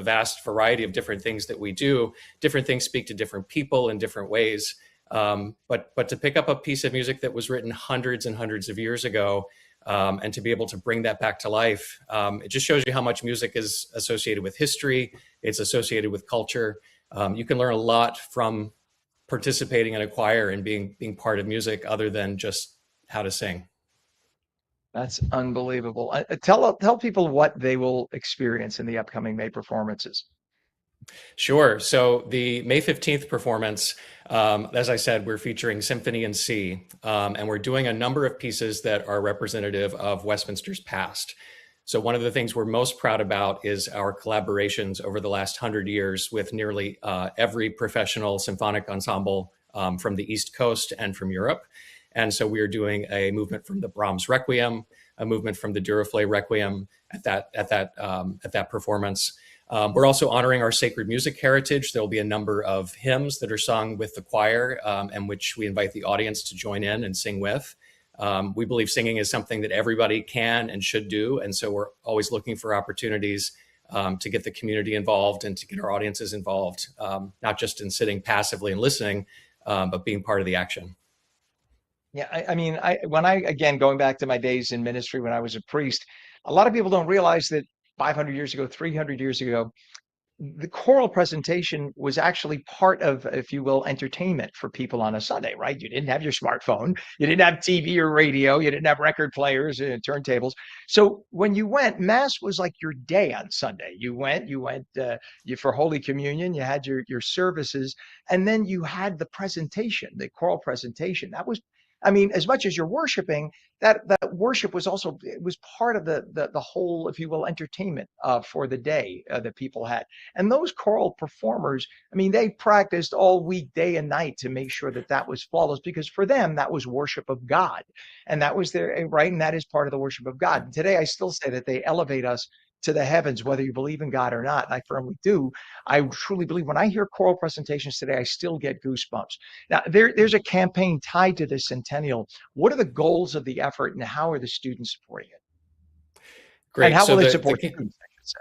vast variety of different things that we do, different things speak to different people in different ways. But to pick up a piece of music that was written hundreds and hundreds of years ago, and to be able to bring that back to life, it just shows you how much music is associated with history. It's associated with culture. You can learn a lot from participating in a choir and being part of music, other than just how to sing. That's unbelievable. Tell people what they will experience in the upcoming May performances. Sure. So the May 15th performance, as I said, we're featuring Symphony in C, and we're doing a number of pieces that are representative of Westminster's past. So one of the things we're most proud about is our collaborations over the last 100 years with nearly every professional symphonic ensemble from the East Coast and from Europe. And so we are doing a movement from the Brahms Requiem, a movement from the Duruflé Requiem at that performance. We're also honoring our sacred music heritage. There'll be a number of hymns that are sung with the choir, and which we invite the audience to join in and sing with. We believe singing is something that everybody can and should do, and so we're always looking for opportunities to get the community involved and to get our audiences involved, not just in sitting passively and listening, but being part of the action. Yeah, I mean, again, going back to my days in ministry when I was a priest, a lot of people don't realize that 500 years ago, 300 years ago, the choral presentation was actually part of, if you will, entertainment for people on a Sunday, right? You didn't have your smartphone, you didn't have TV or radio, you didn't have record players and turntables. So when you went, Mass was like your day on Sunday. You went for Holy Communion, you had your services, and then you had the presentation, the choral presentation. That was, I mean, as much as you're worshiping, that worship was also, it was part of the whole, if you will, entertainment for the day that people had. And those choral performers, I mean, they practiced all week, day and night, to make sure that that was flawless, because for them, that was worship of God. And that was their right. And that is part of the worship of God. And today, I still say that they elevate us to the heavens, whether you believe in God or not. And I firmly do. I truly believe when I hear choral presentations today, I still get goosebumps. Now, there's a campaign tied to this centennial. What are the goals of the effort and how are the students supporting it? And Great. how So will they the support the students, I should say?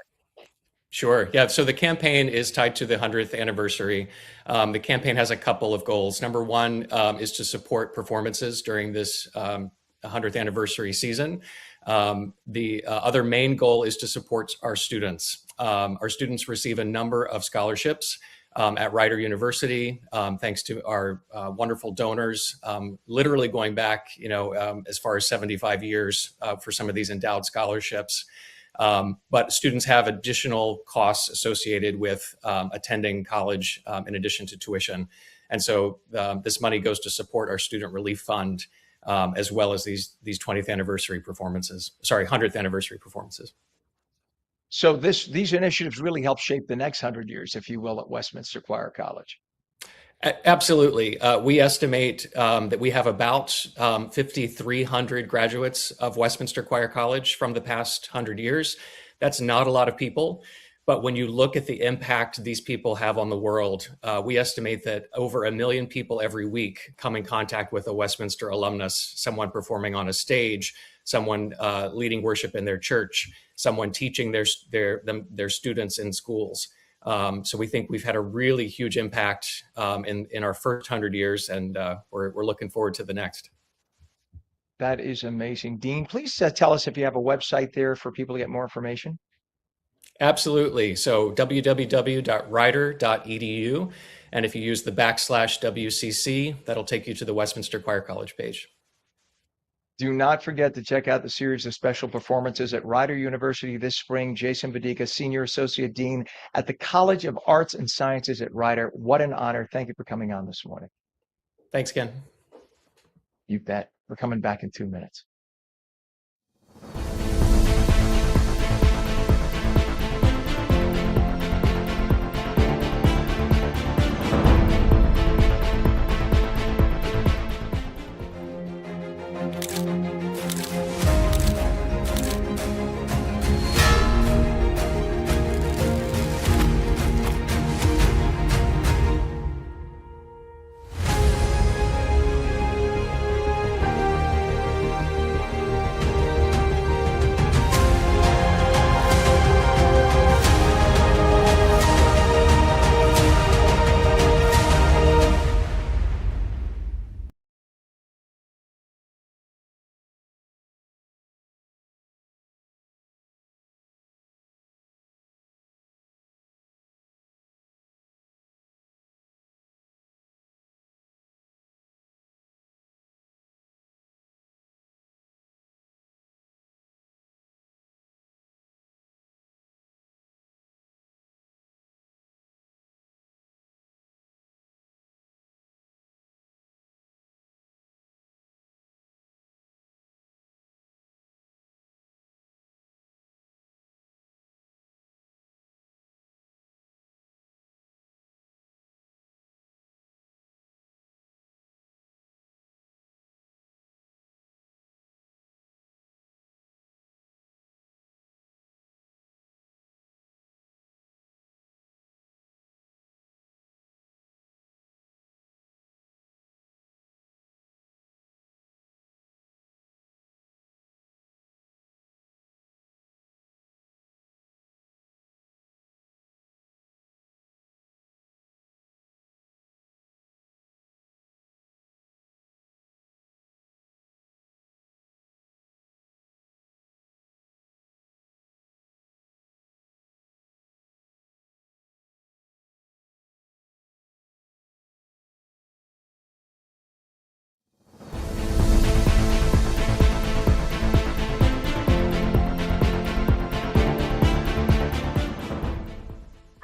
Sure. Yeah. So the campaign is tied to the 100th anniversary. The campaign has a couple of goals. Number one is to support performances during this 100th anniversary season. The other main goal is to support our students. Our students receive a number of scholarships at Rider University, thanks to our wonderful donors, literally going back, as far as 75 years for some of these endowed scholarships. But students have additional costs associated with attending college in addition to tuition. And so this money goes to support our Student Relief Fund, as well as these 20th anniversary performances, 100th anniversary performances. So these initiatives really help shape the next 100 years, if you will, at Westminster Choir College. Absolutely. We estimate that we have about 5,300 graduates of Westminster Choir College from the past 100 years. That's not a lot of people, but when you look at the impact these people have on the world, we estimate that over 1 million people every week come in contact with a Westminster alumnus, someone performing on a stage, someone leading worship in their church, someone teaching their students in schools. So we think we've had a really huge impact in our first 100 years, and we're looking forward to the next. That is amazing. Dean, please tell us if you have a website there for people to get more information. Absolutely. So www.rider.edu. And if you use the /WCC, that'll take you to the Westminster Choir College page. Do not forget to check out the series of special performances at Rider University this spring. Jason Badica, Senior Associate Dean at the College of Arts and Sciences at Rider. What an honor. Thank you for coming on this morning. Thanks, Ken. You bet. We're coming back in 2 minutes.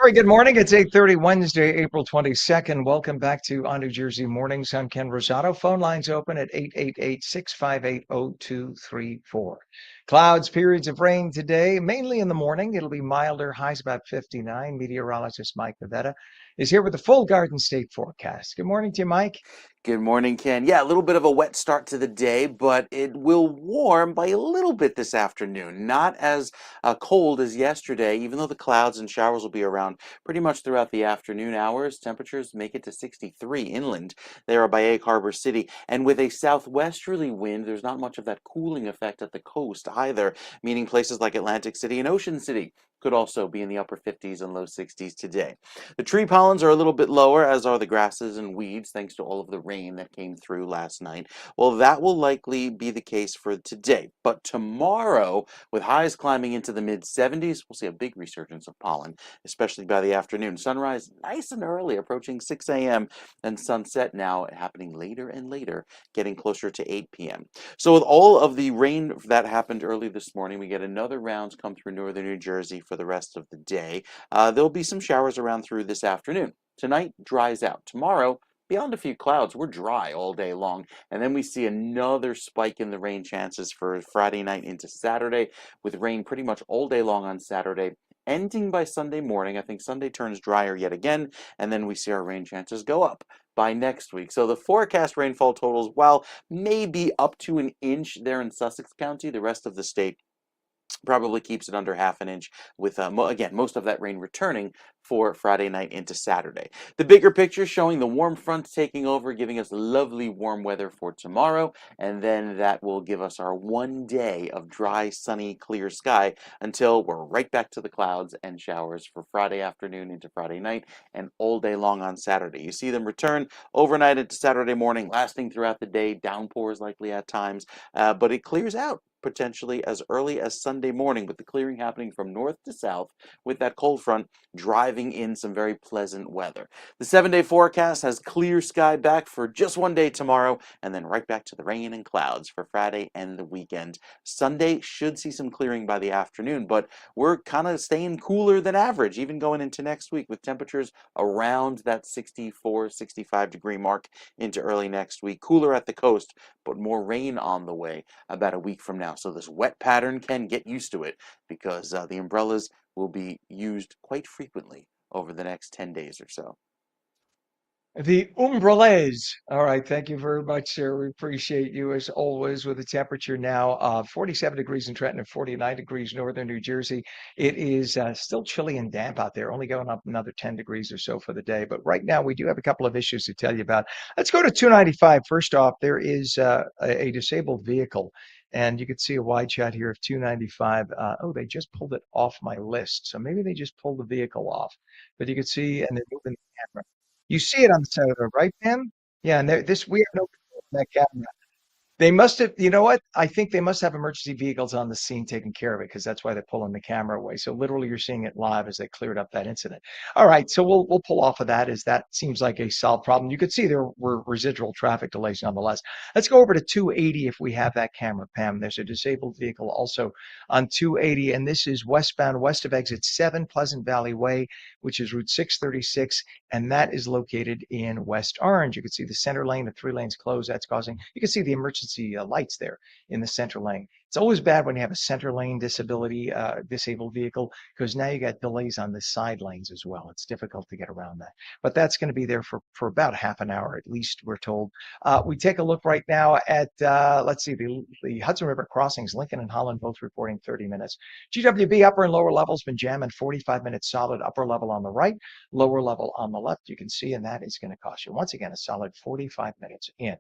Very good morning. It's 8:30 Wednesday, April 22nd. Welcome back to On New Jersey Mornings. I'm Ken Rosato. Phone lines open at 888-658-0234. Clouds, periods of rain today, mainly in the morning. It'll be milder, highs about 59. Meteorologist Mike Favetta is here with the full Garden State forecast. Good morning to you, Mike. Good morning, Ken. Yeah, a little bit of a wet start to the day, but it will warm by a little bit this afternoon. Not as cold as yesterday, even though the clouds and showers will be around pretty much throughout the afternoon hours. Temperatures make it to 63 inland there by Egg Harbor City. And with a southwesterly wind, there's not much of that cooling effect at the coast either, meaning places like Atlantic City and Ocean City could also be in the upper 50s and low 60s today. The tree pollens are a little bit lower, as are the grasses and weeds, thanks to all of the rain that came through last night. Well, that will likely be the case for today. But tomorrow, with highs climbing into the mid 70s, we'll see a big resurgence of pollen, especially by the afternoon. Sunrise nice and early, approaching 6 a.m., and sunset now happening later and later, getting closer to 8 p.m. So with all of the rain that happened early this morning, we get another round come through northern New Jersey for the rest of the day. There'll be some showers around through this afternoon. Tonight dries out. Tomorrow, beyond a few clouds, we're dry all day long. And then we see another spike in the rain chances for Friday night into Saturday, with rain pretty much all day long on Saturday, ending by Sunday morning. I think Sunday turns drier yet again, and then we see our rain chances go up by next week. So the forecast rainfall totals, while maybe up to an inch there in Sussex County, the rest of the state probably keeps it under half an inch, with again most of that rain returning for Friday night into Saturday. The bigger picture showing the warm front taking over, giving us lovely warm weather for tomorrow, and then that will give us our one day of dry, sunny, clear sky until we're right back to the clouds and showers for Friday afternoon into Friday night and all day long on Saturday. You see them return overnight into Saturday morning, lasting throughout the day, downpours likely at times, but it clears out potentially as early as Sunday morning, with the clearing happening from north to south, with that cold front driving in some very pleasant weather. The 7-day forecast has clear sky back for just one day tomorrow, and then right back to the rain and clouds for Friday and the weekend. Sunday should see some clearing by the afternoon, but we're kind of staying cooler than average, even going into next week, with temperatures around that 64, 65 degree mark into early next week. Cooler at the coast, but more rain on the way about a week from now. So this wet pattern can get used to it, because the umbrellas will be used quite frequently over the next 10 days or so. The umbrellas. All right. Thank you very much, sir. We appreciate you as always, with the temperature now 47 degrees in Trenton and 49 degrees northern New Jersey. It is still chilly and damp out there, only going up another 10 degrees or so for the day. But right now, we do have a couple of issues to tell you about. Let's go to 295. First off, there is a disabled vehicle, and you can see a wide shot here of 295. Oh, they just pulled it off my list. So maybe they just pulled the vehicle off. But you can see, and they're moving the camera. You see it on the side of the right, Pam? Yeah, and this we have no control of that camera. They must have, you know what? I think they must have emergency vehicles on the scene taking care of it, because that's why they're pulling the camera away. So literally you're seeing it live as they cleared up that incident. All right, so we'll pull off of that, as that seems like a solved problem. You could see there were residual traffic delays nonetheless. Let's go over to 280 if we have that camera, Pam. There's a disabled vehicle also on 280, and this is westbound west of exit 7 Pleasant Valley Way, which is Route 636, and that is located in West Orange. You can see the center lane, the 3 lanes closed. That's causing, you can see the emergency lights there in the center lane. It's always bad when you have a center lane disabled vehicle, because now you got delays on the side lanes as well. It's difficult to get around that. But that's going to be there for about half an hour at least, we're told. We take a look right now at, let's see, the Hudson River crossings, Lincoln and Holland, both reporting 30 minutes. GWB upper and lower levels been jamming 45 minutes solid, upper level on the right, lower level on the left. You can see, and that is going to cost you, once again, a solid 45 minutes in.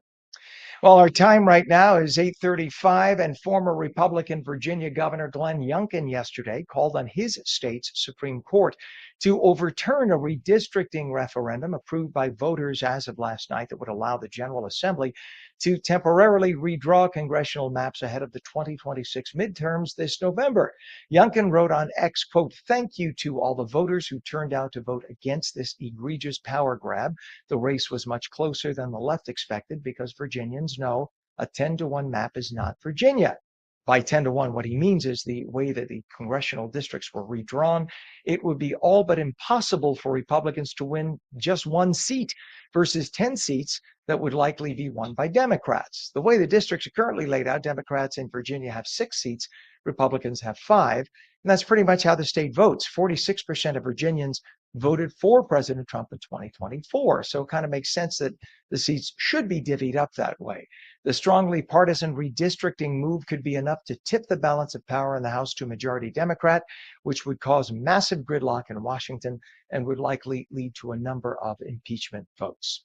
Well, our time right now is 8:35, and former Republican Virginia Governor Glenn Youngkin yesterday called on his state's Supreme Court to overturn a redistricting referendum approved by voters as of last night that would allow the General Assembly to temporarily redraw congressional maps ahead of the 2026 midterms this November. Youngkin wrote on X, quote, "Thank you to all the voters who turned out to vote against this egregious power grab. The race was much closer than the left expected, because Virginians know a 10-to-1 map is not Virginia." By 10-to-1, what he means is the way that the congressional districts were redrawn, it would be all but impossible for Republicans to win just one seat versus 10 seats that would likely be won by Democrats. The way the districts are currently laid out, Democrats in Virginia have 6 seats, Republicans have 5, and that's pretty much how the state votes. 46% of Virginians voted for President Trump in 2024. So it kind of makes sense that the seats should be divvied up that way. The strongly partisan redistricting move could be enough to tip the balance of power in the House to majority Democrat, which would cause massive gridlock in Washington and would likely lead to a number of impeachment votes.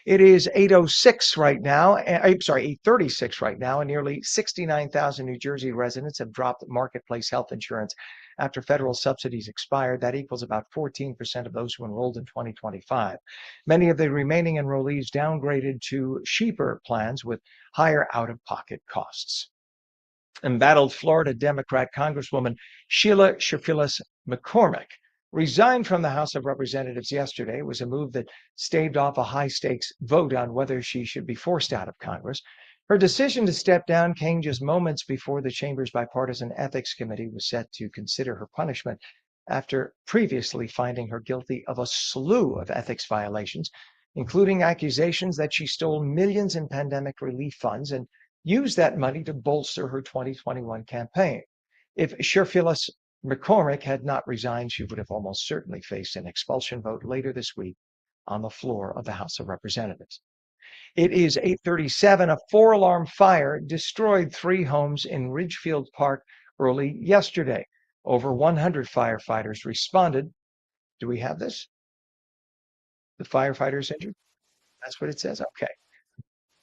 It is 8:06 right now. I'm sorry, 8:36 right now, and nearly 69,000 New Jersey residents have dropped marketplace health insurance after federal subsidies expired. That equals about 14% of those who enrolled in 2025. Many of the remaining enrollees downgraded to cheaper plans with higher out-of-pocket costs. Embattled Florida Democrat Congresswoman Sheila Shafillis McCormick resigned from the House of Representatives yesterday. It was a move that staved off a high-stakes vote on whether she should be forced out of Congress. Her decision to step down came just moments before the chamber's bipartisan ethics committee was set to consider her punishment after previously finding her guilty of a slew of ethics violations, including accusations that she stole millions in pandemic relief funds and used that money to bolster her 2021 campaign. If Shafillis McCormick had not resigned, she would have almost certainly faced an expulsion vote later this week on the floor of the House of Representatives. It is 8:37. A four-alarm fire destroyed 3 homes in Ridgefield Park early yesterday. Over 100 firefighters responded. Do we have this? The firefighters injured? That's what it says? Okay.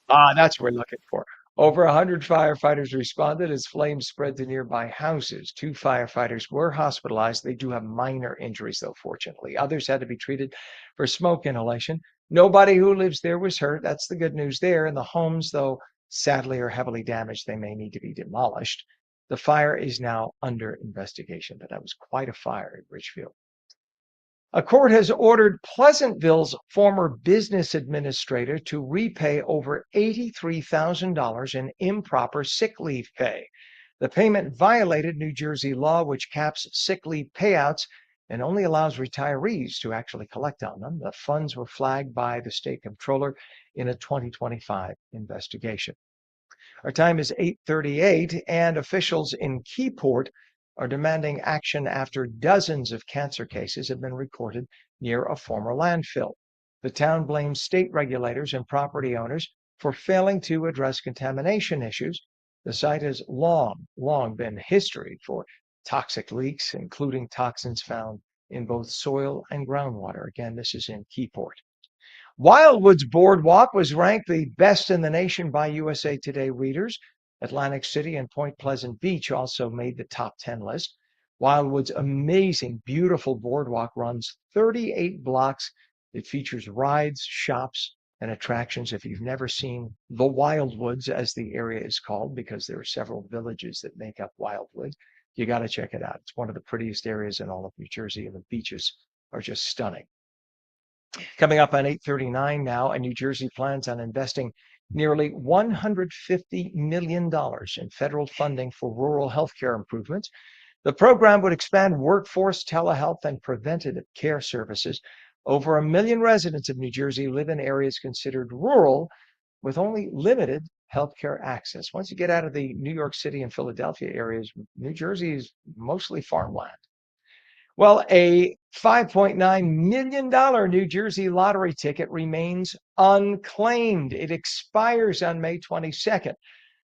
That's what we're looking for. Over 100 firefighters responded as flames spread to nearby houses. 2 firefighters were hospitalized. They do have minor injuries, though, fortunately. Others had to be treated for smoke inhalation. Nobody who lives there was hurt. That's the good news there. And the homes, though, sadly are heavily damaged. They may need to be demolished. The fire is now under investigation, but that was quite a fire at Ridgefield. A court has ordered Pleasantville's former business administrator to repay over $83,000 in improper sick leave pay. The payment violated New Jersey law, which caps sick leave payouts and only allows retirees to actually collect on them. The funds were flagged by the state comptroller in a 2025 investigation. Our time is 8:38, and officials in Keyport are demanding action after dozens of cancer cases have been recorded near a former landfill. The town blames state regulators and property owners for failing to address contamination issues. The site has long been history for toxic leaks, including toxins found in both soil and groundwater. Again, this is in Keyport. Wildwood's Boardwalk was ranked the best in the nation by USA Today readers. Atlantic City and Point Pleasant Beach also made the top 10 list. Wildwood's amazing, beautiful boardwalk runs 38 blocks. It features rides, shops, and attractions. If you've never seen the Wildwoods, as the area is called, because there are several villages that make up Wildwood, you got to check it out. It's one of the prettiest areas in all of New Jersey, and the beaches are just stunning. Coming up on 8:39 now, and New Jersey plans on investing nearly $150 million in federal funding for rural healthcare improvements. The program would expand workforce, telehealth, and preventative care services. Over 1 million residents of New Jersey live in areas considered rural with only limited healthcare access. Once you get out of the New York City and Philadelphia areas, New Jersey is mostly farmland. Well, a $5.9 million New Jersey lottery ticket remains unclaimed. It expires on May 22nd.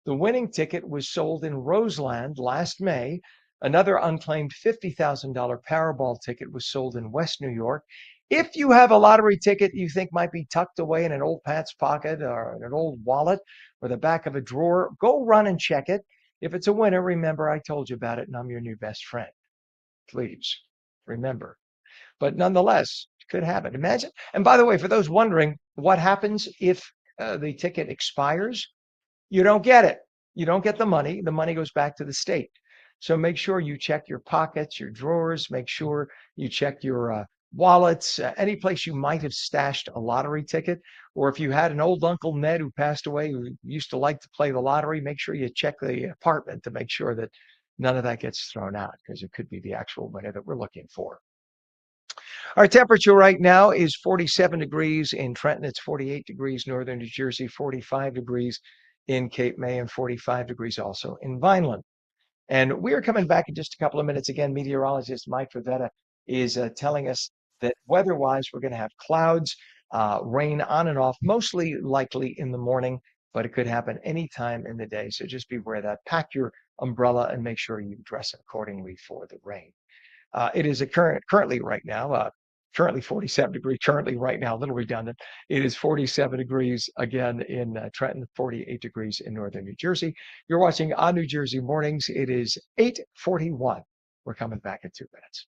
The winning ticket was sold in Roseland last May. Another unclaimed $50,000 Powerball ticket was sold in West New York. If you have a lottery ticket you think might be tucked away in an old pants pocket or in an old wallet or the back of a drawer, go run and check it. If it's a winner, remember I told you about it and I'm your new best friend. Please remember. But nonetheless, it could happen. Imagine. And by the way, for those wondering what happens if the ticket expires, you don't get it. You don't get the money. The money goes back to the state. So make sure you check your pockets, your drawers. Make sure you check your wallets, any place you might have stashed a lottery ticket. Or if you had an old Uncle Ned who passed away who used to like to play the lottery, make sure you check the apartment to make sure that none of that gets thrown out, because it could be the actual winner that we're looking for. Our temperature right now is 47 degrees in Trenton. It's 48 degrees northern New Jersey, 45 degrees in Cape May, and 45 degrees also in Vineland. And we're coming back in just a couple of minutes. Again, meteorologist Mike Favetta is telling us that weather-wise, we're going to have clouds, rain on and off, mostly likely in the morning, but it could happen anytime in the day. So just beware of that. Pack your umbrella and make sure you dress accordingly for the rain. It is currently right now, currently 47 degrees, currently right now, a little redundant. It is 47 degrees again in Trenton, 48 degrees in northern New Jersey. You're watching On New Jersey Mornings. It is 8:41. We're coming back in 2 minutes.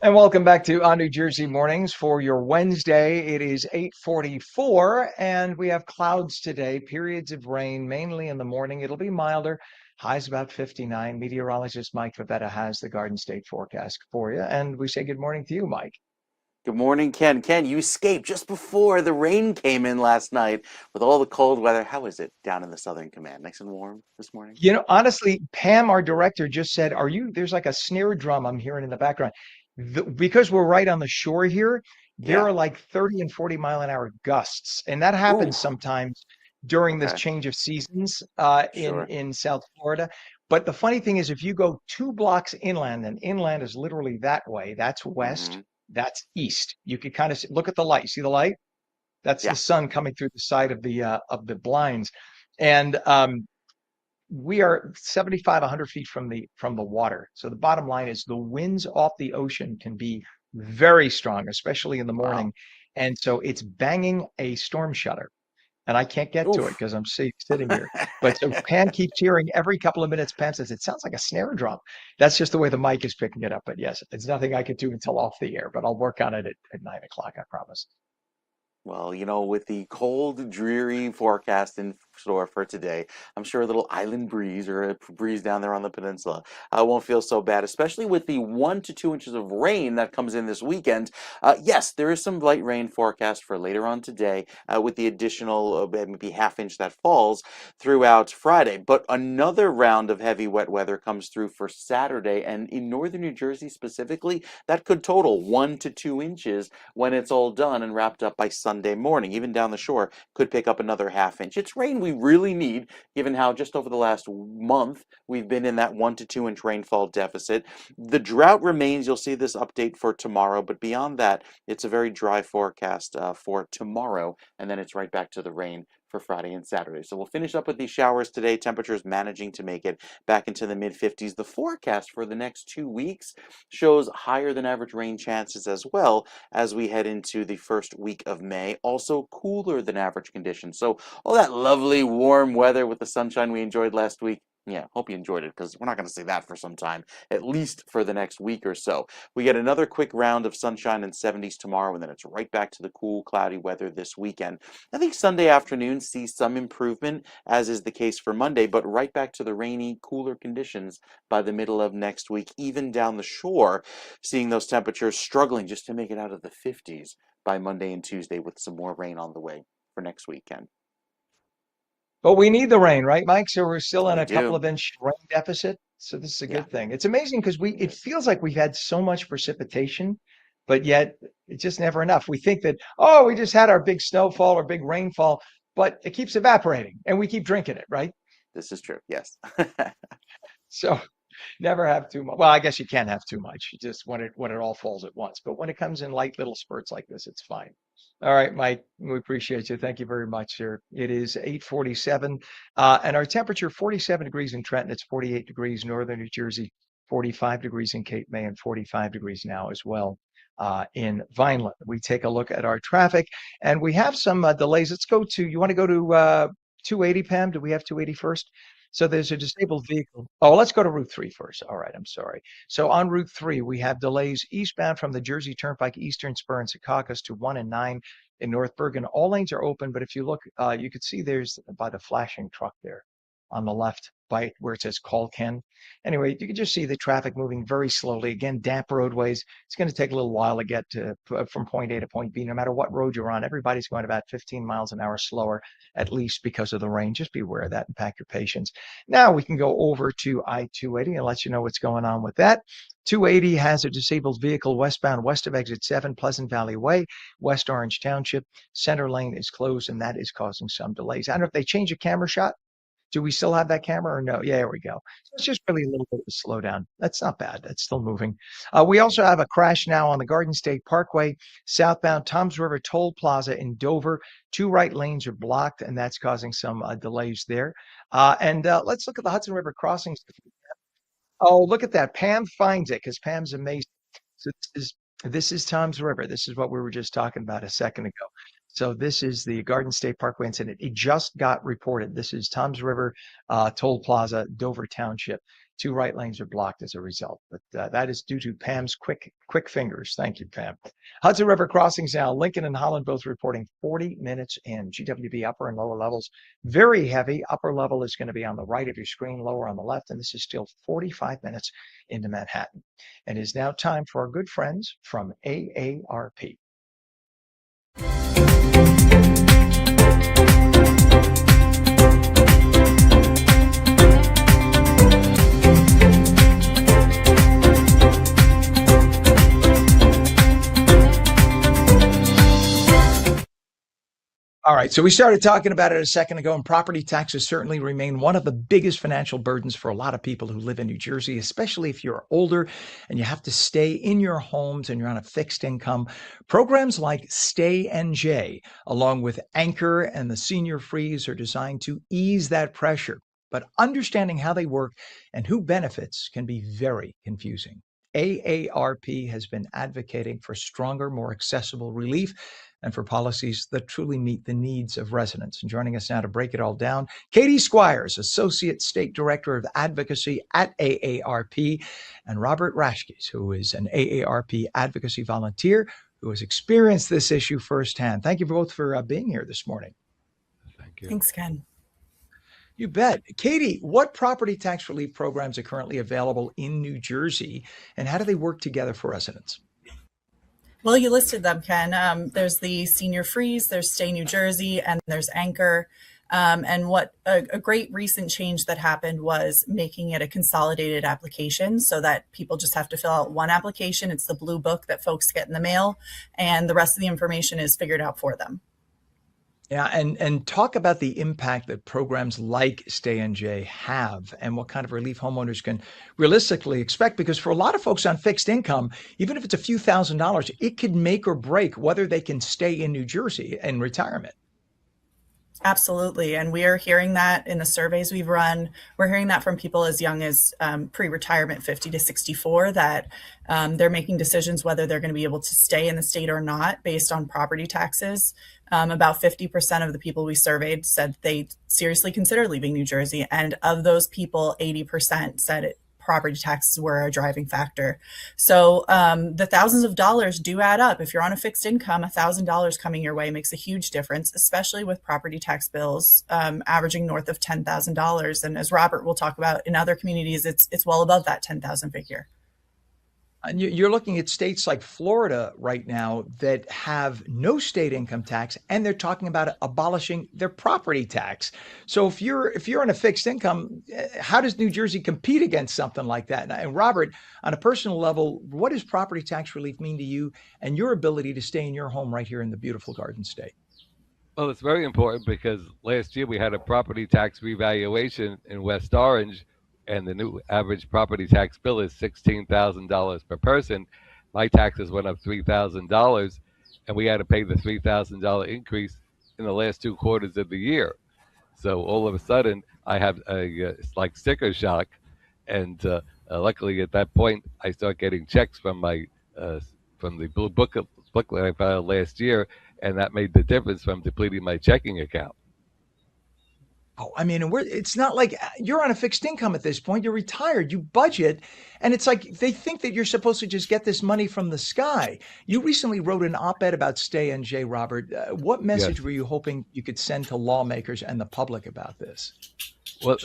And welcome back to On New Jersey Mornings for your Wednesday. It is 8:44, and we have clouds today, periods of rain, mainly in the morning. It'll be milder, highs about 59. Meteorologist Mike Favetta has the Garden State forecast for you. And we say good morning to you, Mike. Good morning, Ken. Ken, you escaped just before the rain came in last night with all the cold weather. How is it down in the Southern Command? Nice and warm this morning? You know, honestly, Pam, our director, just said, there's like a snare drum I'm hearing in the background. Because we're right on the shore here, there Yeah. are like 30 and 40-mile-an-hour gusts. And that Ooh, happens sometimes during this okay. change of seasons Sure. in South Florida. But the funny thing is, if you go 2 blocks inland, and inland is literally that way, that's west, Mm-hmm. that's east. You could kind of look at the light. See the light? That's the Yeah. sun coming through the side of the blinds. And we are 75, 100 feet from the water. So the bottom line is the winds off the ocean can be very strong, especially in the Wow. morning. And so it's banging a storm shutter. And I can't get to it Oof. because I'm sitting here. But so Pan keeps hearing every couple of minutes. Pan says, it sounds like a snare drum. That's just the way the mic is picking it up. But yes, it's nothing I could do until off the air, but I'll work on it at 9 o'clock, I promise. Well, with the cold, dreary forecast in store for today, I'm sure a little island breeze or a breeze down there on the peninsula won't feel so bad, especially with the 1 to 2 inches of rain that comes in this weekend. Yes, there is some light rain forecast for later on today, with the additional maybe half-inch that falls throughout Friday. But another round of heavy wet weather comes through for Saturday, and in northern New Jersey specifically, that could total 1 to 2 inches when it's all done and wrapped up by Sunday morning. Even down the shore could pick up another half-inch. It's rain we really need, given how just over the last month we've been in that 1 to 2 inch rainfall deficit. The drought remains. You'll see this update for tomorrow, but beyond that, it's a very dry forecast for tomorrow, and then it's right back to the rain for Friday and Saturday. So we'll finish up with these showers today. Temperatures managing to make it back into the mid 50s. The forecast for the next 2 weeks shows higher than average rain chances as well as we head into the first week of May. Also cooler than average conditions. So all that lovely warm weather with the sunshine we enjoyed last week. Yeah, hope you enjoyed it, because we're not going to see that for some time, at least for the next week or so. We get another quick round of sunshine and 70s tomorrow, and then it's right back to the cool, cloudy weather this weekend. I think Sunday afternoon sees some improvement, as is the case for Monday, but right back to the rainy, cooler conditions by the middle of next week, even down the shore, seeing those temperatures struggling just to make it out of the 50s by Monday and Tuesday, with some more rain on the way for next weekend. But we need the rain, right, Mike? So we're still in We a couple do. of inch rain deficit. So this is a Yeah. good thing. It's amazing because it feels like we've had so much precipitation, but yet it's just never enough. We think that, oh, we just had our big snowfall or big rainfall, but it keeps evaporating and we keep drinking it, right? This is true. Yes. So never have too much. Well, I guess you can't have too much. You just when it all falls at once. But when it comes in light little spurts like this, it's fine. All right, Mike, we appreciate you. Thank you very much, sir. It is 8:47, and our temperature 47 degrees in Trenton. It's 48 degrees northern New Jersey, 45 degrees in Cape May, and 45 degrees now as well in Vineland. We take a look at our traffic, and we have some delays. Let's go to. You want to go to 280, Pam? Do we have 280 first? So there's a disabled vehicle. Oh, let's go to Route 3 first. All right, I'm sorry. So on Route 3, we have delays eastbound from the Jersey Turnpike Eastern Spur in Secaucus to 1 and 9 in North Bergen. All lanes are open, but if you look, you could see there's by the flashing truck there on the left by where it says call Ken. Anyway, you can just see the traffic moving very slowly. Again, damp roadways. It's going to take a little while to get from point A to point B. No matter what road you're on, everybody's going about 15 miles an hour slower, at least because of the rain. Just be aware of that and pack your patience. Now we can go over to I-280 and let you know what's going on with that. 280 has a disabled vehicle westbound west of exit 7, Pleasant Valley Way, West Orange Township. Center lane is closed, and that is causing some delays. I don't know if they changed a camera shot. Do we still have that camera or no? Yeah, there we go. So it's just really a little bit of a slowdown. That's not bad. That's still moving. We also have a crash now on the Garden State Parkway, southbound Toms River Toll Plaza in Dover. 2 right lanes are blocked, and that's causing some delays there. And let's look at the Hudson River crossings. Oh, look at that. Pam finds it because Pam's amazing. So this is Toms River. This is what we were just talking about a second ago. So this is the Garden State Parkway incident. It just got reported. This is Toms River Toll Plaza, Dover Township. 2 right lanes are blocked as a result, but that is due to Pam's quick fingers. Thank you, Pam. Hudson River crossings now. Lincoln and Holland both reporting 40 minutes in. GWB upper and lower levels very heavy. Upper level is going to be on the right of your screen, lower on the left, and this is still 45 minutes into Manhattan. And it is now time for our good friends from AARP. All right, so we started talking about it a second ago, and property taxes certainly remain one of the biggest financial burdens for a lot of people who live in New Jersey, especially if you're older and you have to stay in your homes and you're on a fixed income. Programs like Stay NJ, along with Anchor and the Senior Freeze, are designed to ease that pressure. But understanding how they work and who benefits can be very confusing. AARP has been advocating for stronger, more accessible relief and for policies that truly meet the needs of residents. And joining us now to break it all down, Katie Squires, Associate State Director of Advocacy at AARP, and Robert Rashkes, who is an AARP advocacy volunteer who has experienced this issue firsthand. Thank you both for being here this morning. Thank you. Thanks, Ken. You bet. Katie, what property tax relief programs are currently available in New Jersey, and how do they work together for residents? Well, you listed them, Ken. There's the Senior Freeze, there's Stay New Jersey, and there's Anchor. And what a great recent change that happened was making it a consolidated application so that people just have to fill out one application. It's the blue book that folks get in the mail, and the rest of the information is figured out for them. Yeah, and talk about the impact that programs like Stay NJ have and what kind of relief homeowners can realistically expect. Because for a lot of folks on fixed income, even if it's a few $1,000s, it could make or break whether they can stay in New Jersey in retirement. Absolutely. And we are hearing that in the surveys we've run. We're hearing that from people as young as pre-retirement, 50 to 64, that they're making decisions whether they're going to be able to stay in the state or not based on property taxes. About 50% of the people we surveyed said they seriously consider leaving New Jersey. And of those people, 80% said property taxes were a driving factor. So the thousands of dollars do add up. If you're on a fixed income, $1,000 coming your way makes a huge difference, especially with property tax bills averaging north of $10,000. And as Robert will talk about, in other communities, it's well above that 10,000 figure. And you're looking at states like Florida right now that have no state income tax, and they're talking about abolishing their property tax. So if you're on a fixed income, how does New Jersey compete against something like that? And Robert, on a personal level, what does property tax relief mean to you and your ability to stay in your home right here in the beautiful Garden State? Well, it's very important because last year we had a property tax revaluation in West Orange, and the new average property tax bill is $16,000 per person. My taxes went up $3,000, and we had to pay the $3,000 increase in the last 2 quarters of the year. So all of a sudden, I have it's like sticker shock, and luckily at that point, I start getting checks from my from the blue booklet I filed last year, and that made the difference from depleting my checking account. Oh, I mean, it's not like you're on a fixed income at this point. You're retired, you budget, and it's like they think that you're supposed to just get this money from the sky. You recently wrote an op-ed about Stay NJ, Robert. What message Yes. were you hoping you could send to lawmakers and the public about this? Well,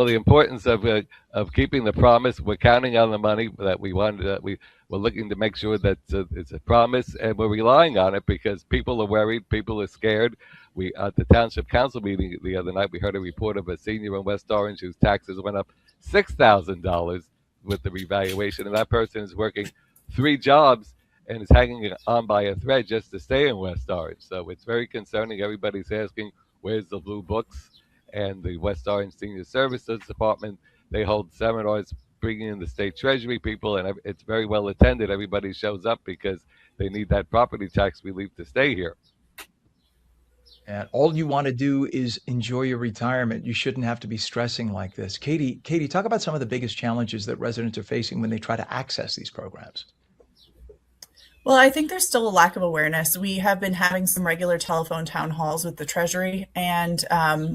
the importance of keeping the promise. We're counting on the money that we wanted. We're looking to make sure that it's a promise, and we're relying on it because people are worried, people are scared. We at the township council meeting the other night, we heard a report of a senior in West Orange whose taxes went up $6,000 with the revaluation, and that person is working 3 jobs and is hanging on by a thread just to stay in West Orange. So it's very concerning. Everybody's asking, where's the blue books? And the West Orange Senior Services Department, they hold seminars bringing in the state treasury people, and it's very well attended. Everybody shows up because they need that property tax relief to stay here. And all you want to do is enjoy your retirement. You shouldn't have to be stressing like this. Katie, talk about some of the biggest challenges that residents are facing when they try to access these programs. Well, I think there's still a lack of awareness. We have been having some regular telephone town halls with the Treasury, and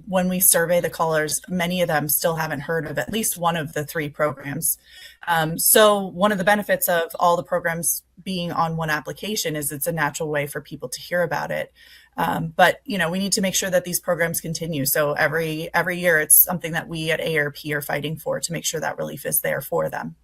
when we survey the callers, many of them still haven't heard of at least one of the 3 programs. So one of the benefits of all the programs being on one application is it's a natural way for people to hear about it. But we need to make sure that these programs continue. So every year, it's something that we at AARP are fighting for to make sure that relief is there for them.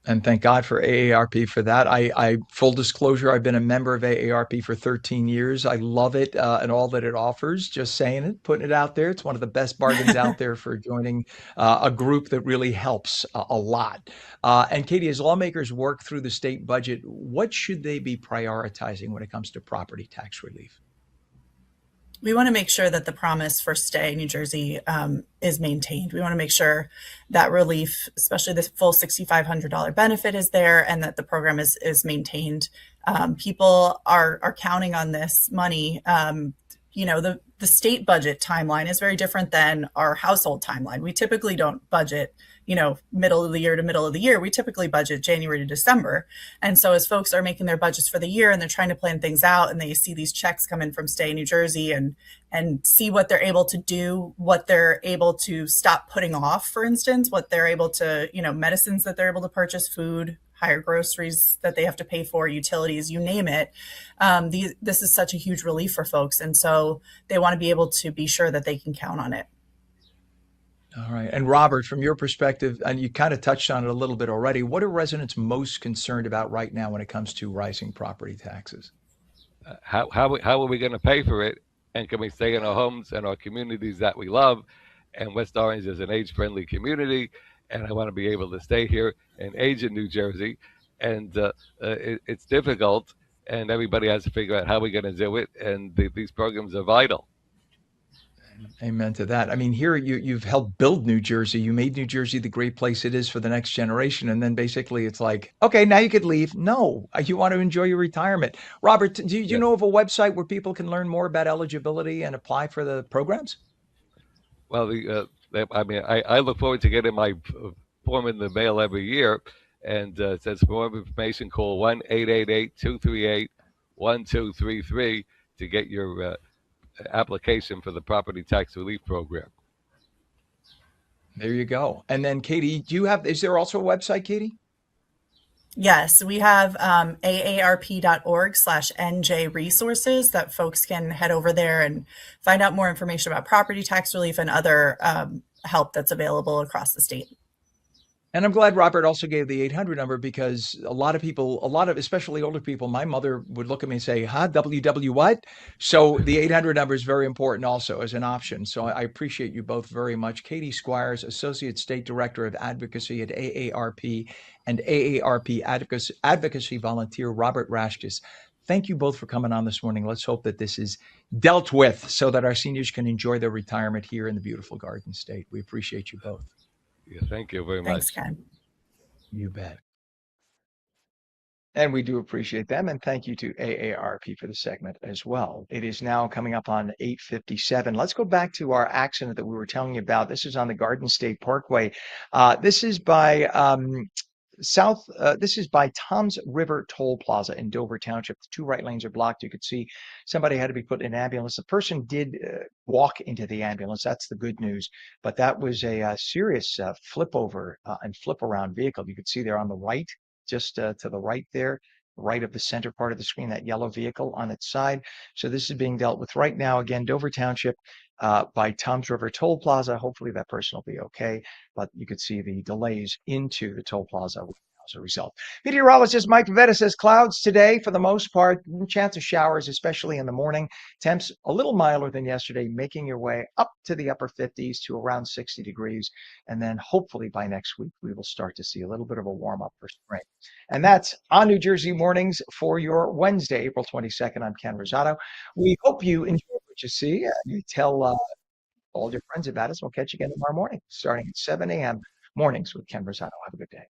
And thank God for AARP for that. I full disclosure, I've been a member of AARP for 13 years. I love it and all that it offers. Just saying it, putting it out there. It's one of the best bargains out there for joining a group that really helps a lot. And Katie, as lawmakers work through the state budget, what should they be prioritizing when it comes to property tax relief? We want to make sure that the promise for Stay New Jersey is maintained. We want to make sure that relief, especially the full $6,500 benefit, is there, and that the program is maintained. People are counting on this money. The state budget timeline is very different than our household timeline. We typically don't budget, middle of the year to middle of the year. We typically budget January to December. And so as folks are making their budgets for the year and they're trying to plan things out and they see these checks come in from Stay New Jersey and see what they're able to do, what they're able to stop putting off, for instance, what they're able to, medicines that they're able to purchase, food, higher groceries that they have to pay for, utilities, you name it. This is such a huge relief for folks. And so they want to be able to be sure that they can count on it. All right. And Robert, from your perspective, and you kind of touched on it a little bit already, what are residents most concerned about right now when it comes to rising property taxes? How are we going to pay for it? And can we stay in our homes and our communities that we love? And West Orange is an age-friendly community, and I want to be able to stay here and age in New Jersey. And it's difficult, and everybody has to figure out how we're going to do it. And these programs are vital. Amen to that. I mean, here you've helped build New Jersey. You made New Jersey the great place it is for the next generation. And then basically it's like, okay, now you could leave. No, you want to enjoy your retirement. Robert, do you Yes. know of a website where people can learn more about eligibility and apply for the programs? Well, I mean, I look forward to getting my form in the mail every year. And it says for more information, call 1-888-238-1233 to get your application for the property tax relief program. There you go. And then Katie, is there also a website, Katie? Yes, we have aarp.org/NJ resources that folks can head over there and find out more information about property tax relief and other help that's available across the state. And I'm glad Robert also gave the 800 number because a lot of especially older people, my mother would look at me and say, huh, WW what? So the 800 number is very important also as an option. So I appreciate you both very much. Katie Squires, Associate State Director of Advocacy at AARP, and AARP Advocacy Volunteer Robert Rashkis. Thank you both for coming on this morning. Let's hope that this is dealt with so that our seniors can enjoy their retirement here in the beautiful Garden State. We appreciate you both. Yeah, thank you very Thanks, much. Ken. You bet. And we do appreciate them. And thank you to AARP for the segment as well. It is now coming up on 8:57. Let's go back to our accident that we were telling you about. This is on the Garden State Parkway. This is by this is by Tom's River Toll Plaza in Dover Township. The two right lanes are blocked. You could see somebody had to be put in an ambulance. The person did walk into the ambulance. That's the good news. But that was a serious flip over and flip around vehicle. You could see there on the right, just to the right there, right of the center part of the screen, that yellow vehicle on its side. So this is being dealt with right now. Again, Dover Township by Tom's River Toll Plaza. Hopefully that person will be okay, but you could see the delays into the toll plaza as a result. Meteorologist Mike Favetta says clouds today for the most part, chance of showers, especially in the morning. Temps a little milder than yesterday, making your way up to the upper 50s to around 60 degrees. And then hopefully by next week, we will start to see a little bit of a warm up for spring. And that's on New Jersey Mornings for your Wednesday, April 22nd. I'm Ken Rosato. We hope you enjoy what you see. You tell all your friends about us. We'll catch you again tomorrow morning, starting at 7 a.m. mornings with Ken Rosato. Have a good day.